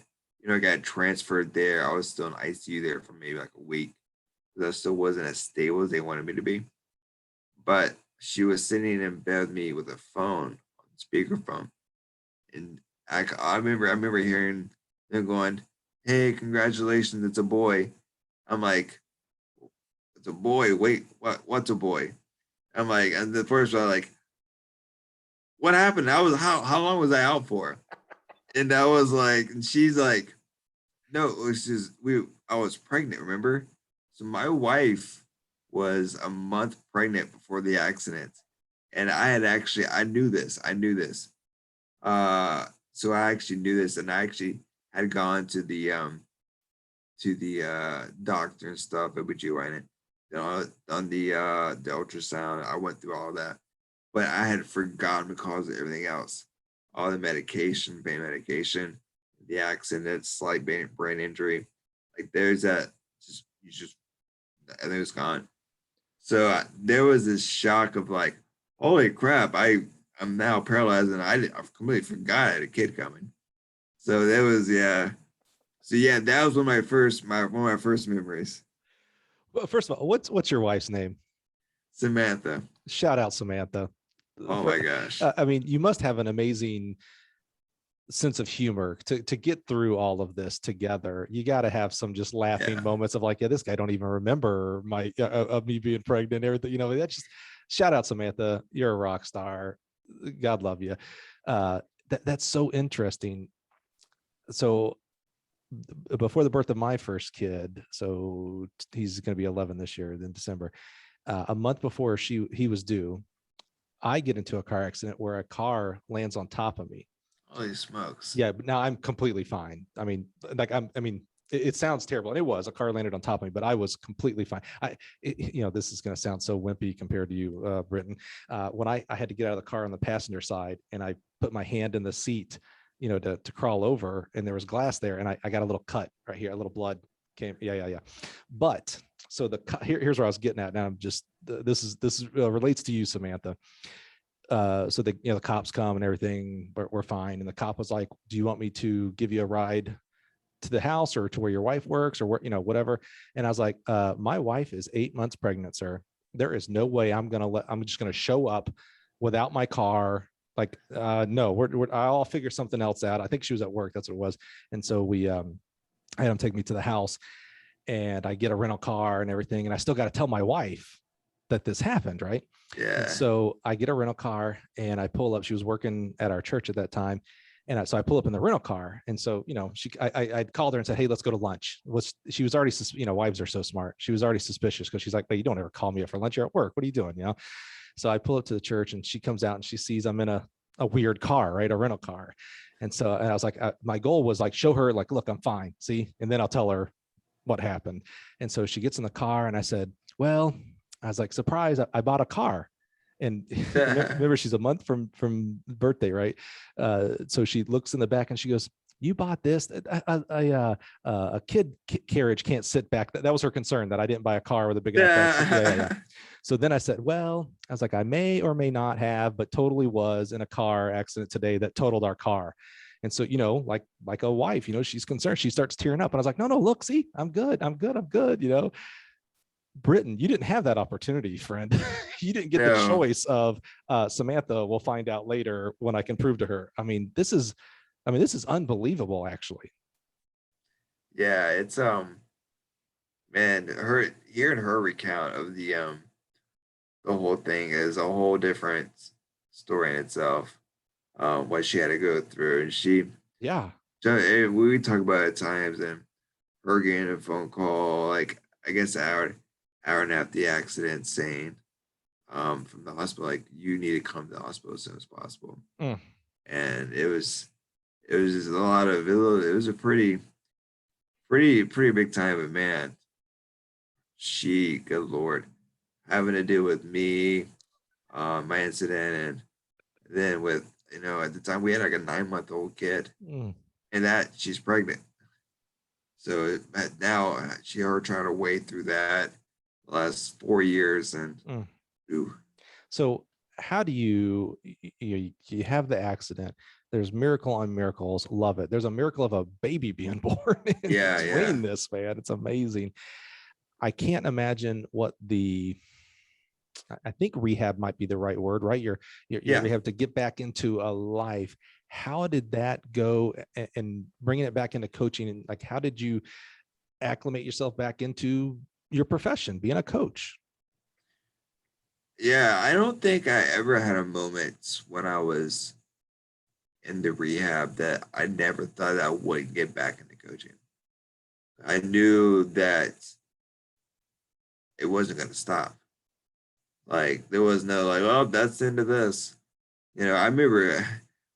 S2: got transferred there. I was still in ICU there for maybe like a week because I still wasn't as stable as they wanted me to be. But she was sitting in bed with me with a phone, speakerphone, and I remember hearing them going, "Hey, congratulations, it's a boy." I'm like, "It's a boy. Wait, what? What's a boy?" I'm like, and the first one, like, what happened? How long was I out for? And I was like, and she's like, no, it was just I was pregnant, remember? So my wife was a month pregnant before the accident. And I knew this. I knew this. So I actually knew this, and I actually had gone to the doctor and stuff, OBGYN, on the ultrasound. I went through all that. But I had forgotten because of everything else. All the medication, pain medication, the accident, slight brain injury. Like there's that, and it was gone. So there was this shock of like, holy crap, I'm now paralyzed, and I've completely forgot I had a kid coming. So that was, yeah. So yeah, that was one of my first memories.
S1: Well, first of all, what's your wife's name?
S2: Samantha.
S1: Shout out Samantha.
S2: Oh my gosh.
S1: I mean, you must have an amazing sense of humor to get through all of this together. You got to have some just laughing
S2: Yeah.
S1: moments of like, yeah, this guy don't even remember me being pregnant and everything. That's just shout out Samantha. You're a rock star. God love you. That's so interesting. So before the birth of my first kid, so he's going to be 11 this year in December, a month before he was due, I get into a car accident where a car lands on top of me.
S2: Holy smokes.
S1: Yeah, but now I'm completely fine. I mean, it sounds terrible, and it was a car landed on top of me, but I was completely fine. This is going to sound so wimpy compared to you, Britton. When I had to get out of the car on the passenger side, and I put my hand in the seat, to crawl over, and there was glass there, and I got a little cut right here, a little blood came. Yeah. But so here's where I was getting at. Now I'm just this relates to you, Samantha. So the cops come and everything, but we're fine. And the cop was like, "Do you want me to give you a ride to the house or to where your wife works or where, whatever?" And I was like, "My wife is 8 months pregnant, sir. There is no way I'm just gonna show up without my car. Like, no, I'll figure something else out." I think she was at work. That's what it was. And so I had him take me to the house, and I get a rental car and everything. And I still got to tell my wife that this happened, right?
S2: Yeah.
S1: And so I get a rental car and I pull up. She was working at our church at that time. And so I pull up in the rental car. And so, I called her and said, "Hey, let's go to lunch." She was already, wives are so smart. She was already suspicious because she's like, "But you don't ever call me up for lunch. You're at work. What are you doing?" So I pull up to the church, and she comes out and she sees I'm in a weird car, right? A rental car. And I was like, my goal was like, show her like, "Look, I'm fine. See?" And then I'll tell her what happened. And so she gets in the car, and I said, "Well," I was like, "Surprise, I bought a car." And remember, she's a month from birthday, right? So she looks in the back and she goes, "You bought this? A kid carriage can't sit back." That was her concern, that I didn't buy a car with a big enough back. Yeah. So then I said, "Well," I was like, "I may or may not have, but totally was in a car accident today that totaled our car." And so, like a wife, she's concerned. She starts tearing up. And I was like, "No, look, see, I'm good. Britton, you didn't have that opportunity, friend. You didn't get the choice of Samantha. We'll find out later when I can prove to her." This is unbelievable, actually.
S2: Yeah, it's man, hearing her recount of the whole thing is a whole different story in itself. what she had to go through. And she,
S1: Yeah.
S2: so we talk about it at times, and her getting a phone call, like I guess hour and after the accident, saying from the hospital, like you need to come to the hospital as soon as possible.
S1: Mm.
S2: And it was just a lot of it was a pretty big time, but man, she, good lord, having to deal with me, my incident, and then with, at the time we had like a 9-month-old kid,
S1: Mm.
S2: and that she's pregnant. So now her trying to wade through that the last 4 years, and
S1: Mm.
S2: ooh,
S1: So how do you have the accident? There's miracle on miracles. Love it. There's a miracle of a baby being born in
S2: yeah,
S1: between this, man. It's amazing. I can't imagine what I think rehab might be the right word, right? Your
S2: yeah.
S1: rehab to get back into a life. How did that go, and bringing it back into coaching? And like, how did you acclimate yourself back into your profession, being a coach?
S2: Yeah, I don't think I ever had a moment when I was in the rehab that I never thought I would get back into coaching. I knew that it wasn't going to stop. Like there was no like, oh, that's the end of this. I remember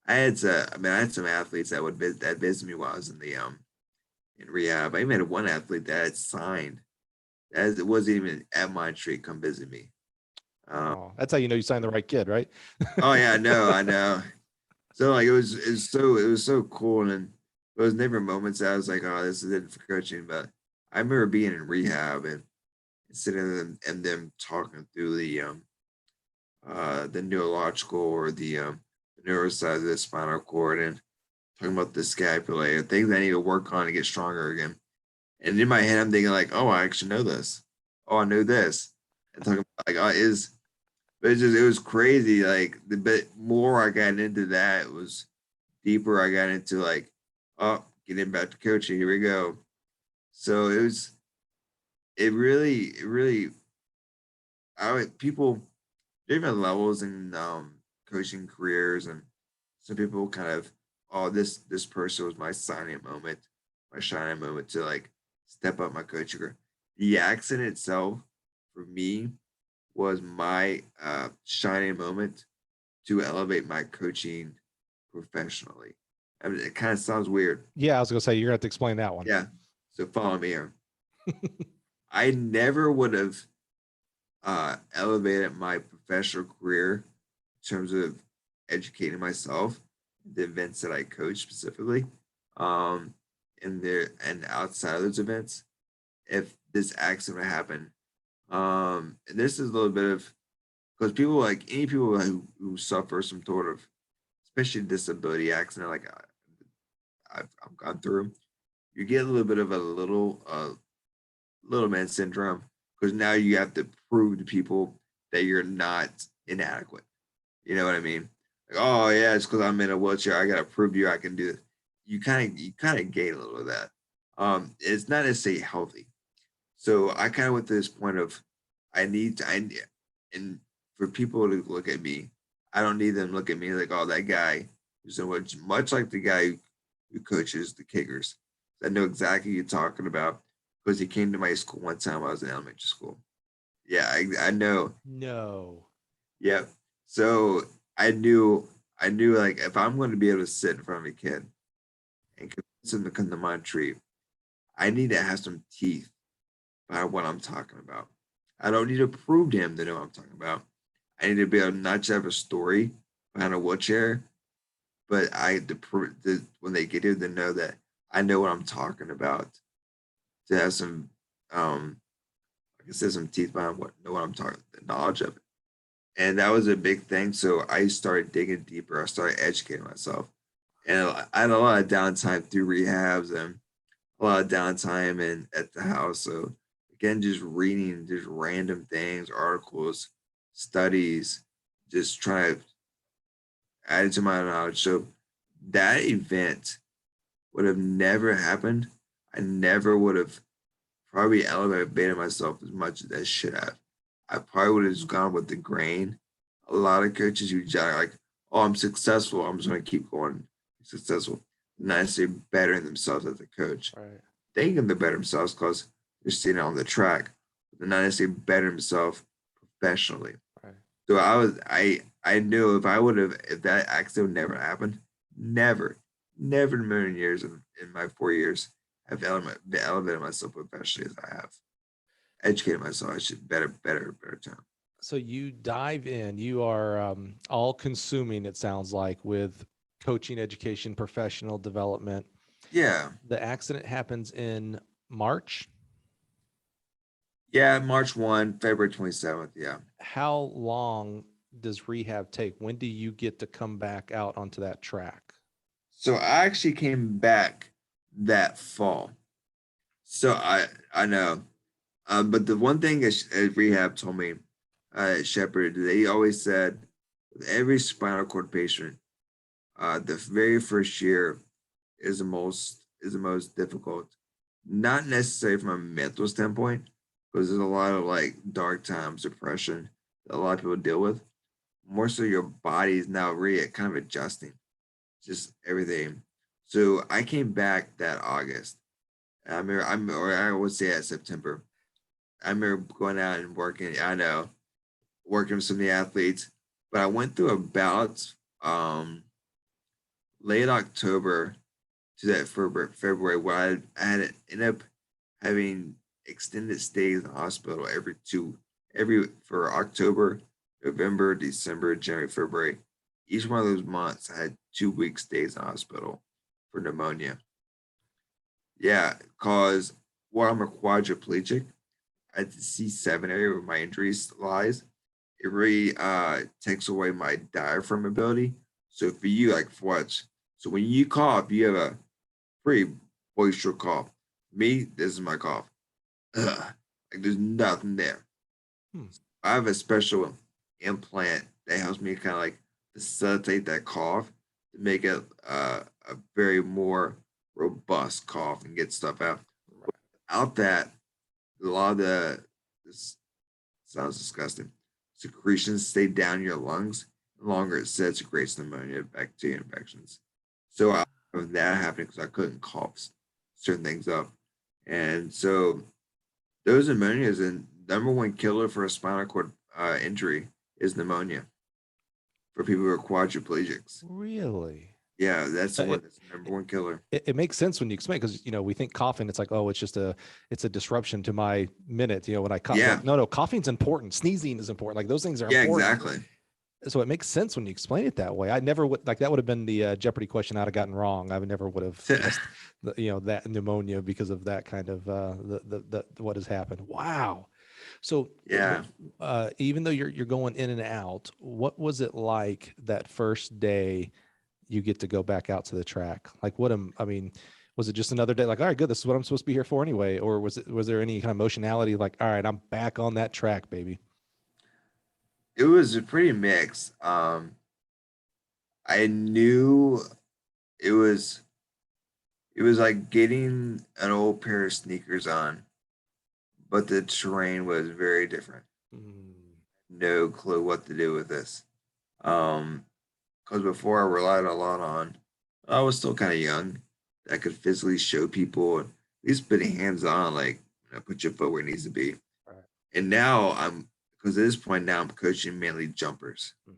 S2: I had some athletes that that visit me while I was in the in rehab. I even had one athlete that had signed as it wasn't even at Montreat come visit me. Um,
S1: Oh, that's how you know you signed the right kid, right?
S2: oh yeah, I know. So like it was so cool, and there was never moments that I was like, oh, this is it for coaching. But I remember being in rehab and sitting and them talking through the neurological or the neuro side of the spinal cord, and talking about the scapula, things I need to work on to get stronger again. And in my head, I'm thinking like, oh, I actually know this. Oh, I know this. And talking about like, oh, but it was crazy. Like the bit more I got into that, it was deeper I got into like, oh, getting back to coaching. Here we go. So it really, people, different levels in coaching careers, and some people kind of, oh, this person was my signing moment, my shining moment to like step up my coaching career. The accident itself for me was my shining moment to elevate my coaching professionally. I mean, it kind of sounds weird.
S1: Yeah, I was gonna say you're gonna have to explain that one.
S2: Yeah. So follow me here. I never would have elevated my professional career in terms of educating myself, the events that I coach specifically, um, and outside of those events, if this accident happened. And this is a little bit of, because people, like any people who suffer some sort of, especially disability accident, like I've gone through, you get a little bit of a little man syndrome, because now you have to prove to people that you're not inadequate. You know what I mean? Like, oh yeah, it's because I'm in a wheelchair. I gotta prove to you I can do it. You kind of gain a little of that. It's not necessarily healthy. So I kind of went to this point of and for people to look at me, I don't need them to look at me like, oh, that guy who's so much like the guy who coaches the kickers. I know exactly what you're talking about because he came to my school one time when I was in elementary school. Yeah, I know.
S1: No.
S2: Yep. So I knew like if I'm going to be able to sit in front of a kid and convince him to come to Montreat, I need to have some teeth behind what I'm talking about. I don't need to prove to him to know what I'm talking about. I need to be able to not just have a story behind a wheelchair, but when they get here to know that I know what I'm talking about. To have some, like I said, some teeth behind what I'm talking, the knowledge of it. And that was a big thing. So I started digging deeper. I started educating myself, and I had a lot of downtime through rehabs and a lot of downtime and at the house. So again, just reading just random things, articles, studies, just trying to add it to my knowledge. So that event would have never happened. I never would have probably elevated myself as much as I should have. I probably would have just gone with the grain. A lot of coaches who like, oh, I'm successful, I'm just going to keep going successful. Not necessarily bettering themselves as a coach.
S1: Right.
S2: They can better themselves because they're sitting on the track, but they're not necessarily better themselves professionally.
S1: Right.
S2: So I knew if that accident never happened, never in a million years in my 4 years have elevated myself professionally as I have. Educated myself, I should better term.
S1: So you dive in, you are all consuming, it sounds like, with coaching, education, professional development.
S2: Yeah.
S1: The accident happens in March.
S2: Yeah, March 1, February 27th. Yeah.
S1: How long does rehab take? When do you get to come back out onto that track?
S2: So I actually came back that fall. So I know. But the one thing rehab told me, Shepard, they always said with every spinal cord patient, the very first year is the most difficult. Not necessarily from a mental standpoint, because there's a lot of like dark times, depression that a lot of people deal with. More so, your body is now really kind of adjusting, just everything. So I came back that August. Or I would say at September. I remember going out and working. I know working with some of the athletes, but I went through about late October to that February where I had ended up having extended stays in the hospital for October, November, December, January, February. Each one of those months, I had 2 week stays in the hospital for pneumonia. Yeah, cause I'm a quadriplegic at the C7 area where my injuries lies, it really takes away my diaphragm ability. So for you, like for what? So when you cough, you have a pretty boisterous cough. Me, this is my cough. Ugh, like there's nothing there.
S1: Hmm.
S2: I have a special implant that helps me kind of like facilitate that cough to make it a very more robust cough and get stuff out. Without that, a lot of this sounds disgusting. Secretions stay down your lungs. The longer it sits, it creates pneumonia, bacteria infections. So I have that happening because I couldn't cough certain things up. And so those pneumonias and number one killer for a spinal cord injury is pneumonia for people who are quadriplegics.
S1: Really?
S2: Yeah, that's the one
S1: It,
S2: that's the number one killer.
S1: it makes sense when you explain, because we think coughing, it's like, oh, it's a disruption to my minute, when I cough.
S2: Yeah.
S1: Like, no, coughing's important, sneezing is important, like those things are
S2: Yeah,
S1: important.
S2: exactly.
S1: So it makes sense when you explain it that way. I never would, like, that would have been the Jeopardy question I'd have gotten wrong. I would never would have guessed that pneumonia because of that kind of the what has happened. Wow. So
S2: Yeah.
S1: even though you're going in and out, what was it like that first day you get to go back out to the track? Like, was it just another day? Like, all right, good, this is what I'm supposed to be here for anyway? Or was there any kind of emotionality? Like, all right, I'm back on that track, baby.
S2: It was a pretty mix. I knew it was it was like getting an old pair of sneakers on, but the terrain was very different.
S1: Mm,
S2: No clue what to do with this. Because before I relied a lot on, I was still kind of young. I could physically show people, at least put hands on, like put your foot where it needs to be.
S1: right.
S2: And now because at this point now I'm coaching mainly jumpers.
S1: Mm.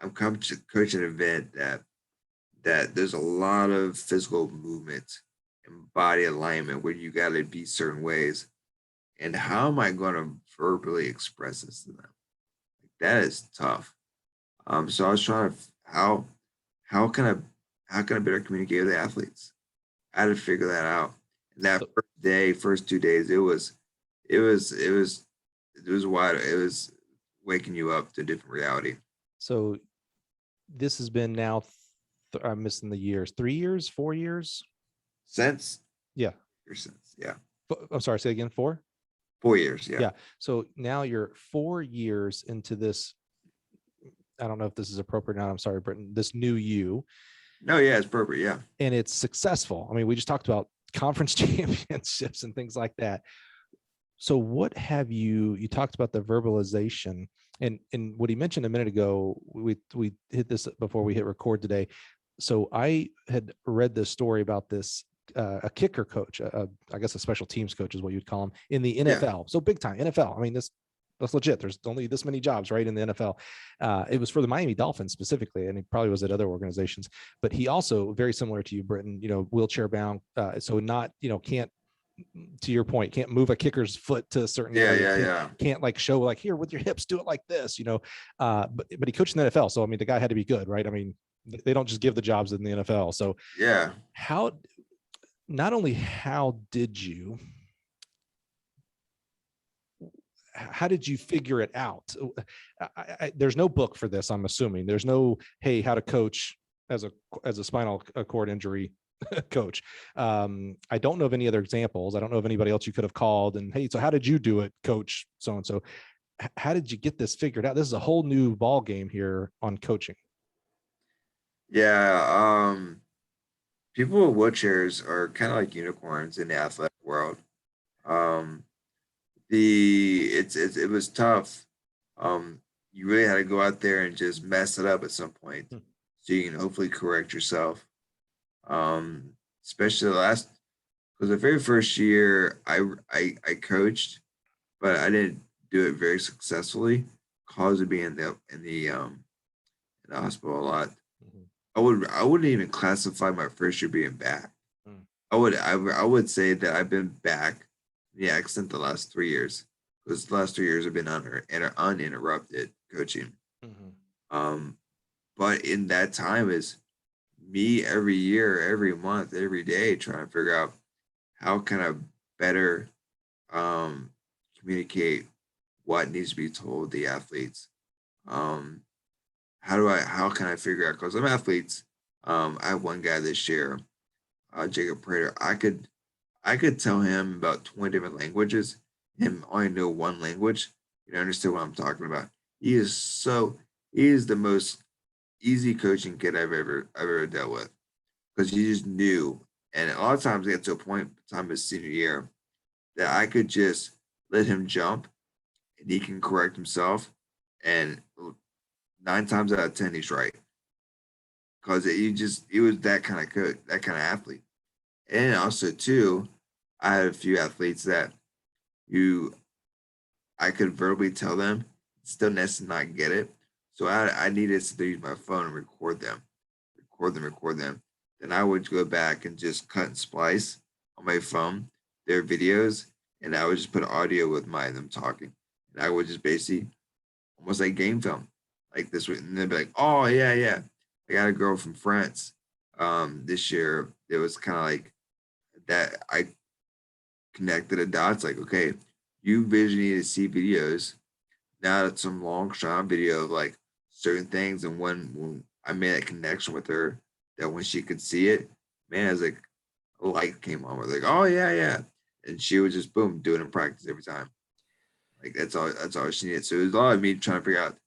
S2: I'm coaching an event that there's a lot of physical movement and body alignment where you got to be certain ways. And how am I going to verbally express this to them? That is tough. So I was trying to how can I better communicate with the athletes? I had to figure that out. And that
S1: So,
S2: first 2 days, it was wide. It was waking you up to a different reality.
S1: so this has been now, I'm missing the years, 3 years, 4 years.
S2: Since
S1: Yeah.
S2: since, yeah.
S1: I'm sorry, say again, 4?
S2: 4 years, yeah.
S1: Yeah. So now you're 4 years into this. I don't know if this is appropriate now. I'm sorry, Britton, this new you,
S2: No, yeah, it's appropriate, yeah.
S1: and it's successful. I mean, we just talked about conference championships and things like that. So what have you talked about the verbalization and what he mentioned a minute ago, we hit this before we hit record today. So I had read this story about this, a kicker coach, I guess a special teams coach is what you'd call him in the NFL. Yeah. So big time NFL. I mean, that's legit. There's only this many jobs, right, in the NFL. It was for the Miami Dolphins specifically, and he probably was at other organizations. But he also, very similar to you, Britten, wheelchair bound. So not, can't, to your point, can't move a kicker's foot to a certain area. Can't like show like, here with your hips, do it like this, but he coached in the NFL. So, I mean, the guy had to be good, right? I mean, they don't just give the jobs in the NFL. So not only how did you figure it out? There's no book for this. I'm assuming there's no, hey, how to coach as a spinal cord injury coach. I don't know of any other examples. I don't know of anybody else you could have called and, hey, so how did you do it, coach so-and-so? How did you get this figured out? This is a whole new ball game here on coaching.
S2: Yeah. People with wheelchairs are kind of like unicorns in the athletic world. It was tough. You really had to go out there and just mess it up at some point, so you can hopefully correct yourself. Especially because the very first year I coached, but I didn't do it very successfully because of being in the hospital a lot. I wouldn't even classify my first year being back. I would say that I've been back in the accident the last 3 years, because the last 3 years have been uninterrupted coaching. But in that time is me every year, every month, every day trying to figure out how can I better communicate what needs to be told the athletes. How can I figure out, because I'm athletes. I have one guy this year, Jacob Prater. I could tell him about 20 different languages, him only know one language. You understand what I'm talking about. He is the most easy coaching kid I've ever dealt with, because he just knew. And a lot of times, get to a point time his senior year that I could just let him jump, and he can correct himself, and 9 times out of 10 he's right, because he was that kind of coach, that kind of athlete. And also too, I had a few athletes that I could verbally tell them, still necessarily not get it. So I needed to use my phone and record them. Then I would go back and just cut and splice on my phone their videos, and I would just put audio with them talking. And I would just basically almost like game film, like this, and they'd be like, "Oh yeah, I got a girl from France this year." It was kind of like that. I connected the dots, like, okay, you visually need to see videos. Now it's some long shot video of like certain things, and when I made that connection with her, that when she could see it, man, it's like a light came on. We're like, "Oh yeah," and she would just boom do it in practice every time. Like that's all she needed. So it was a lot of me trying to figure out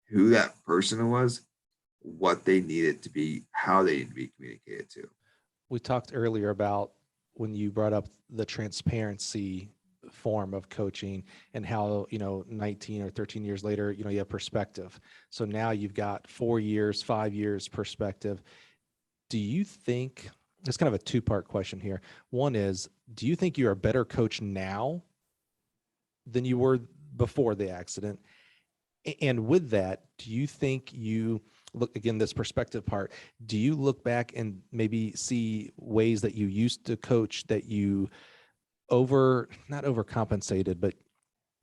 S2: who that person was, what they needed to be, how they need to be communicated to.
S1: We talked earlier about when you brought up the transparency form of coaching and how, 19 or 13 years later, you have perspective. So now you've got 4 years, 5 years perspective. Do you think, it's kind of a two-part question here. One is, do you think you're a better coach now than you were before the accident? And with that, do you think you look, again, this perspective part, do you look back and maybe see ways that you used to coach that you not overcompensated, but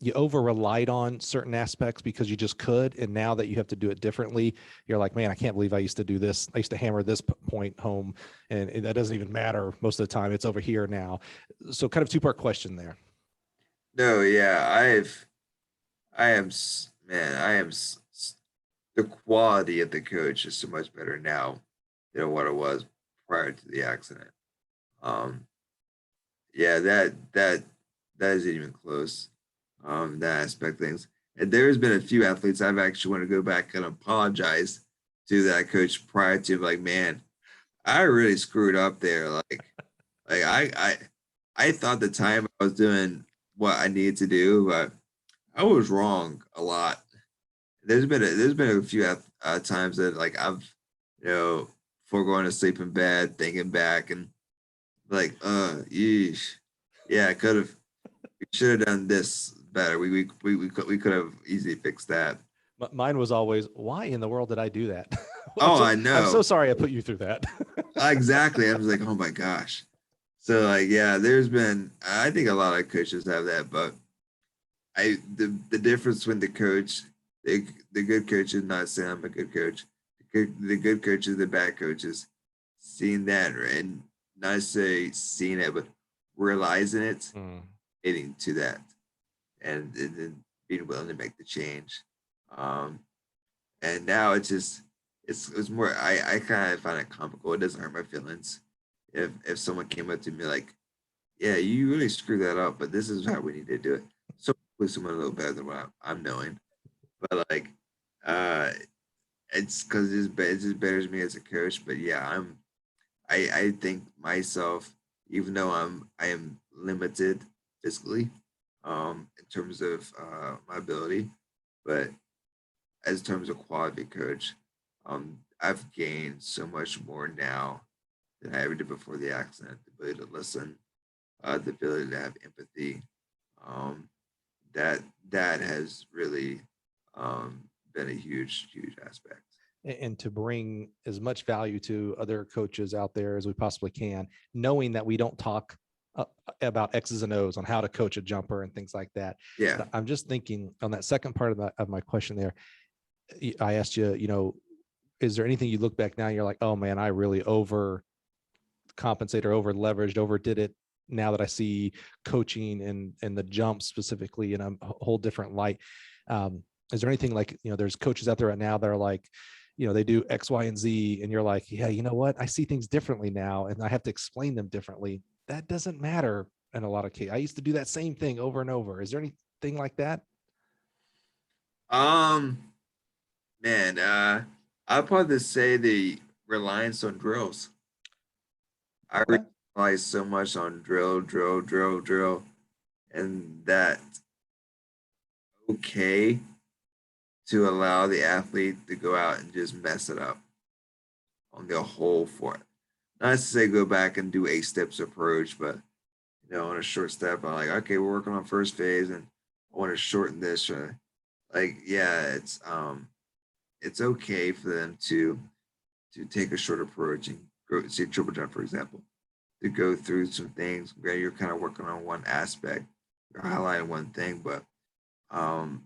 S1: you over relied on certain aspects because you just could, and now that you have to do it differently, you're like, man, I can't believe I used to do this. I used to hammer this point home, and that doesn't even matter most of the time. It's over here now. So kind of two-part question there.
S2: No, yeah, the quality of the coach is so much better now than what it was prior to the accident. Yeah, that isn't even close. That aspect of things. And there's been a few athletes I've actually want to go back and apologize to that coach prior to, like, man, I really screwed up there. Like I thought the time I was doing what I needed to do, but I was wrong a lot. There's been a few times that like I've, you know, before going to sleep in bed, thinking back and like, yeesh, yeah, I could have, we should have done this better. We could have easily fixed that.
S1: Mine was always, why in the world did I do that?
S2: Oh, I
S1: I'm so
S2: know.
S1: sorry I put you through that.
S2: Exactly. I was like, oh my gosh. So like, yeah, there's been, I think a lot of coaches have that, but the difference between the good coaches, not saying I'm a good coach, the good coaches, the bad coaches, seeing that and not say seeing it, but realizing it,
S1: Mm.
S2: getting to that, and then being willing to make the change. Um, and now it's just it's more I kind of find it comical. It doesn't hurt my feelings if someone came up to me like, yeah, you really screwed that up, but this is how we need to do it. So with someone a little better than what I'm knowing, but like, uh, it's because it just betters me as a coach. But yeah, I think myself, even though I am limited physically, in terms of my ability, but as terms of quality coach, I've gained so much more now than I ever did before the accident. The ability to listen, the ability to have empathy, um, that that has really been a huge aspect.
S1: And to bring as much value to other coaches out there as we possibly can, knowing that we don't talk about X's and O's on how to coach a jumper and things like that.
S2: Yeah.
S1: But I'm just thinking on that second part of my question there, I asked you, is there anything you look back now, you're like, oh man, I really over compensated or over leveraged, overdid it now that I see coaching and the jump specifically in a whole different light. Is there anything like, there's coaches out there right now that are like, they do X, Y, and Z, and you're like, yeah, you know what? I see things differently now, and I have to explain them differently. That doesn't matter in a lot of cases. I used to do that same thing over and over. Is there anything like that?
S2: Um, man, I'd probably say the reliance on drills. I
S1: Okay.
S2: rely so much on drill, and that okay to allow the athlete to go out and just mess it up on the whole for it. Not to say go back and do 8 steps approach, but on a short step, I'm like, okay, we're working on first phase and I want to shorten this. Like, yeah, it's okay for them to take a short approach and go see triple jump, for example, to go through some things where you're kind of working on one aspect, you're highlighting one thing, but um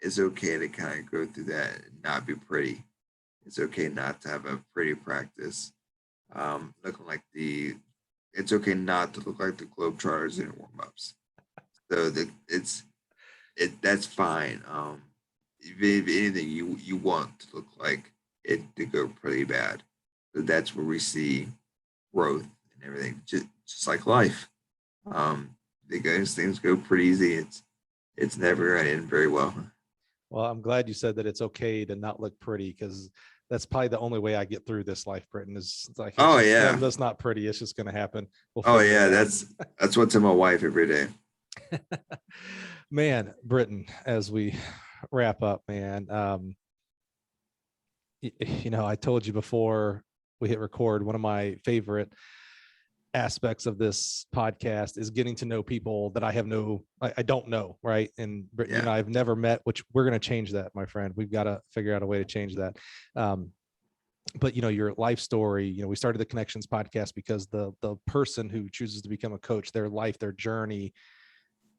S2: it's okay to kind of go through that and not be pretty. It's okay not to have a pretty practice. Looking like it's okay not to look like the Globetrotters in warm-ups. So that's fine. If anything, you want to look like it to go pretty bad. So that's where we see growth and everything, just like life. Because things go pretty easy. It's never going to end very well.
S1: Well, I'm glad you said that it's okay to not look pretty, because that's probably the only way I get through this life, Britton, is like,
S2: Oh yeah.
S1: that's not pretty. It's just going to happen. We'll
S2: Oh
S1: figure
S2: yeah.
S1: it out.
S2: That's what's in my wife every day.
S1: Man, Britton, as we wrap up, man, I told you before we hit record, one of my favorite aspects of this podcast is getting to know people that I don't know, right? And Britton, you and I have never met, which we're going to change that, my friend. We've got to figure out a way to change that. But your life story, we started the Connections podcast because the person who chooses to become a coach, their life, their journey,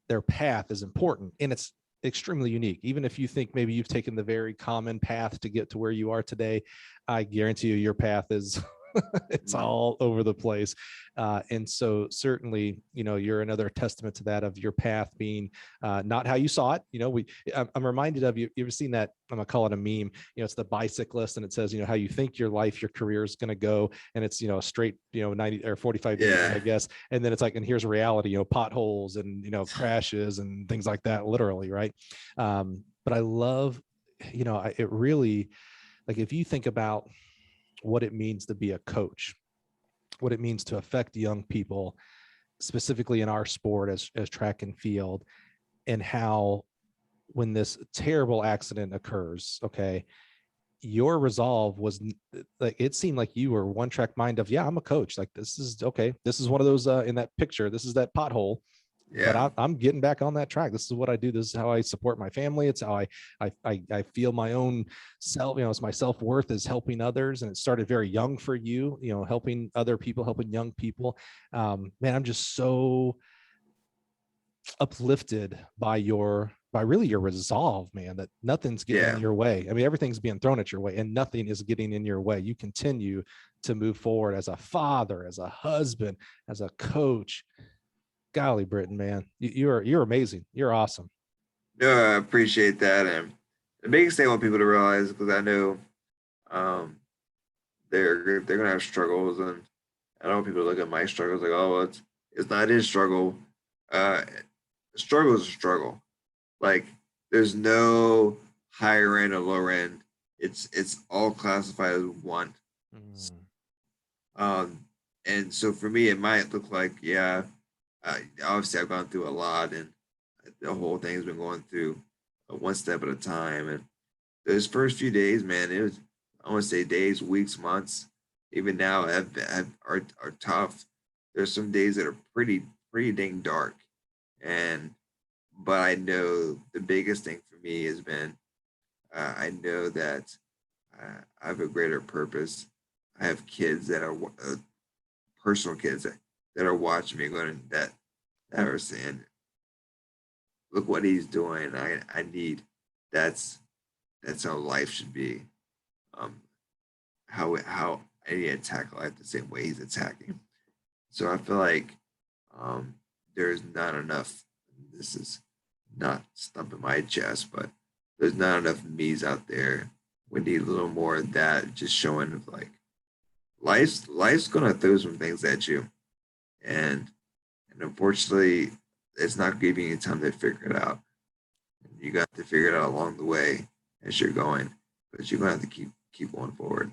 S1: their path is important, and it's extremely unique. Even if you think maybe you've taken the very common path to get to where you are today, I guarantee you your path is it's all over the place. And so certainly, you're another testament to that, of your path being not how you saw it. I'm reminded of you ever seen that? I'm gonna call it a meme. It's the bicyclist, and it says, how you think your life, your career is going to go. And it's, a straight, 90 or 45 degrees, I guess. And then it's like, and here's reality, potholes and, crashes and things like that, literally. Right. But I love, it really, like, if you think about what it means to be a coach, what it means to affect young people, specifically in our sport as track and field, and how when this terrible accident occurs, okay, your resolve was like, it seemed like you were one track mind of, yeah, I'm a coach. Like, this is okay. This is one of those in that picture. This is that pothole, but
S2: Yeah.
S1: I'm getting back on that track. This is what I do. This is how I support my family. It's how I feel my own self, it's my self-worth is helping others. And it started very young for you, helping other people, helping young people. Man, I'm just so uplifted by really your resolve, man, that nothing's getting in
S2: Yeah.
S1: your way. I mean, everything's being thrown at your way and nothing is getting in your way. You continue to move forward as a father, as a husband, as a coach. Golly, Britten, man, you're amazing. You're awesome.
S2: No, I appreciate that. And the biggest thing I want people to realize, because I know um, they're gonna have struggles, and I don't want people to look at my struggles like, oh, well, it's not his struggle. Uh, struggle is a struggle. Like, there's no higher end or lower end. It's all classified as one.
S1: Mm.
S2: And so for me, it might look like, yeah, obviously I've gone through a lot, and the whole thing's been going through one step at a time. And those first few days, man, it was, I want to say days, weeks, months, even now are tough. There's some days that are pretty dang dark, and but I know the biggest thing for me has been I know that I have a greater purpose. I have kids that are personal kids that are watching me going that are saying, look what he's doing. I need that's that's how life should be. Um, how I need to attack life the same way he's attacking. So I feel like there's not enough. This is not stumping my chest, but there's not enough me's out there. We need a little more of that, just showing of like life's gonna throw some things at you, and unfortunately, it's not giving you time to figure it out. You got to figure it out along the way as you're going, but you're gonna have to keep going forward.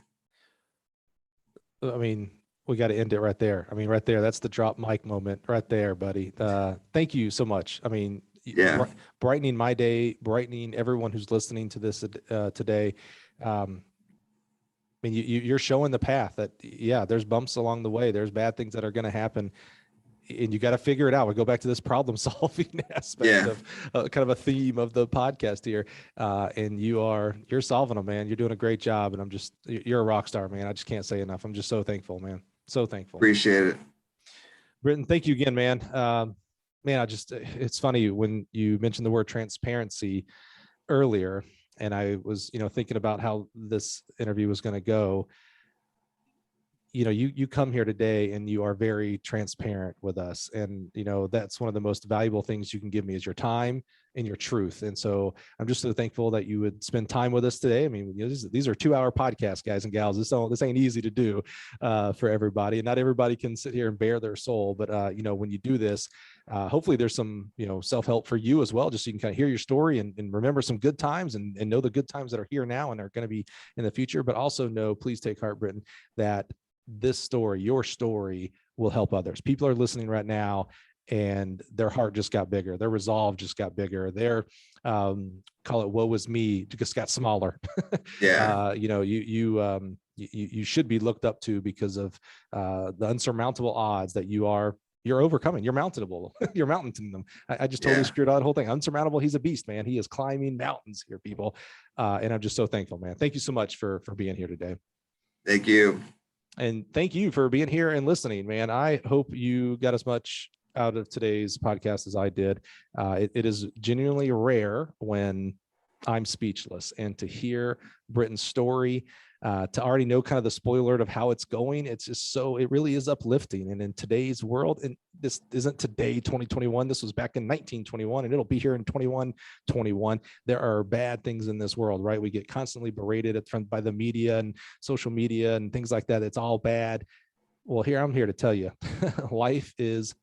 S1: I mean, we got to end it right there. I mean, right there, that's the drop mic moment right there, buddy. Thank you so much. I mean,
S2: Yeah,
S1: brightening my day, brightening everyone who's listening to this today. I mean, you're showing the path that, yeah, there's bumps along the way. There's bad things that are going to happen, and you got to figure it out. We go back to this problem solving aspect
S2: yeah.
S1: of kind of a theme of the podcast here. And you're solving them, man. You're doing a great job. And you're a rock star, man. I just can't say enough. I'm just so thankful, man. So thankful.
S2: Appreciate it.
S1: Britten, thank you again, man. Man, it's funny when you mentioned the word transparency earlier, and I was, thinking about how this interview was going to go. You come here today and you are very transparent with us. And, that's one of the most valuable things you can give me is your time and your truth. And so I'm just so thankful that you would spend time with us today. I mean, these are 2-hour podcasts, guys and gals. This ain't easy to do for everybody. And not everybody can sit here and bare their soul. But, when you do this, hopefully there's some, self-help for you as well, just so you can kind of hear your story and remember some good times and know the good times that are here now and are going to be in the future. But also know, please take heart, Britten, that this story, your story, will help others. People are listening right now and their heart just got bigger. Their resolve just got bigger. Their call it woe is me just got smaller.
S2: Yeah,
S1: You should be looked up to because of the unsurmountable odds that you're overcoming. You're mountable. You're mounting them. I just totally
S2: yeah.
S1: screwed out the whole thing. Unsurmountable. He's a beast, man. He is climbing mountains here, people. And I'm just so thankful, man. Thank you so much for being here today.
S2: Thank you.
S1: And thank you for being here and listening, man. I hope you got as much out of today's podcast as I did. It is genuinely rare when I'm speechless, and to hear Britten's story, to already know kind of the spoiler alert of how it's going, it's just it really is uplifting. And in today's world, and this isn't today 2021, this was back in 1921, and it'll be here in 2121. There are bad things in this world, right? We get constantly berated by the media and social media and things like that. It's all bad. Well, I'm here to tell you, life is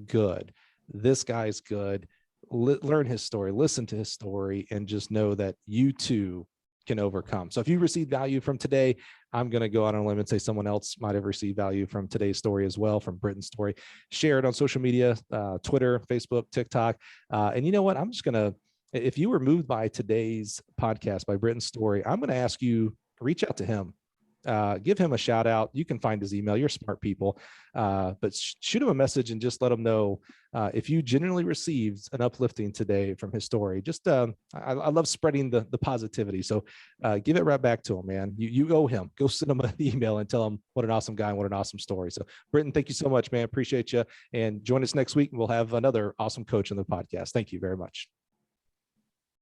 S1: good. This guy's good. Learn his story, listen to his story, and just know that you too can overcome. So if you received value from today, I'm going to go out on a limb and say someone else might have received value from today's story as well, from Britten's story. Share it on social media, Twitter, Facebook, TikTok. And you know what? I'm just going to, if you were moved by today's podcast, by Britten's story, I'm going to ask you, reach out to him. Give him a shout out. You can find his email. You're smart people, but shoot him a message and just let him know if you genuinely received an uplifting today from his story. Just I love spreading the positivity. So give it right back to him, man. You owe him. Go send him an email and tell him what an awesome guy and what an awesome story. So Britten, thank you so much, man. Appreciate you. And join us next week and we'll have another awesome coach on the podcast. Thank you very much.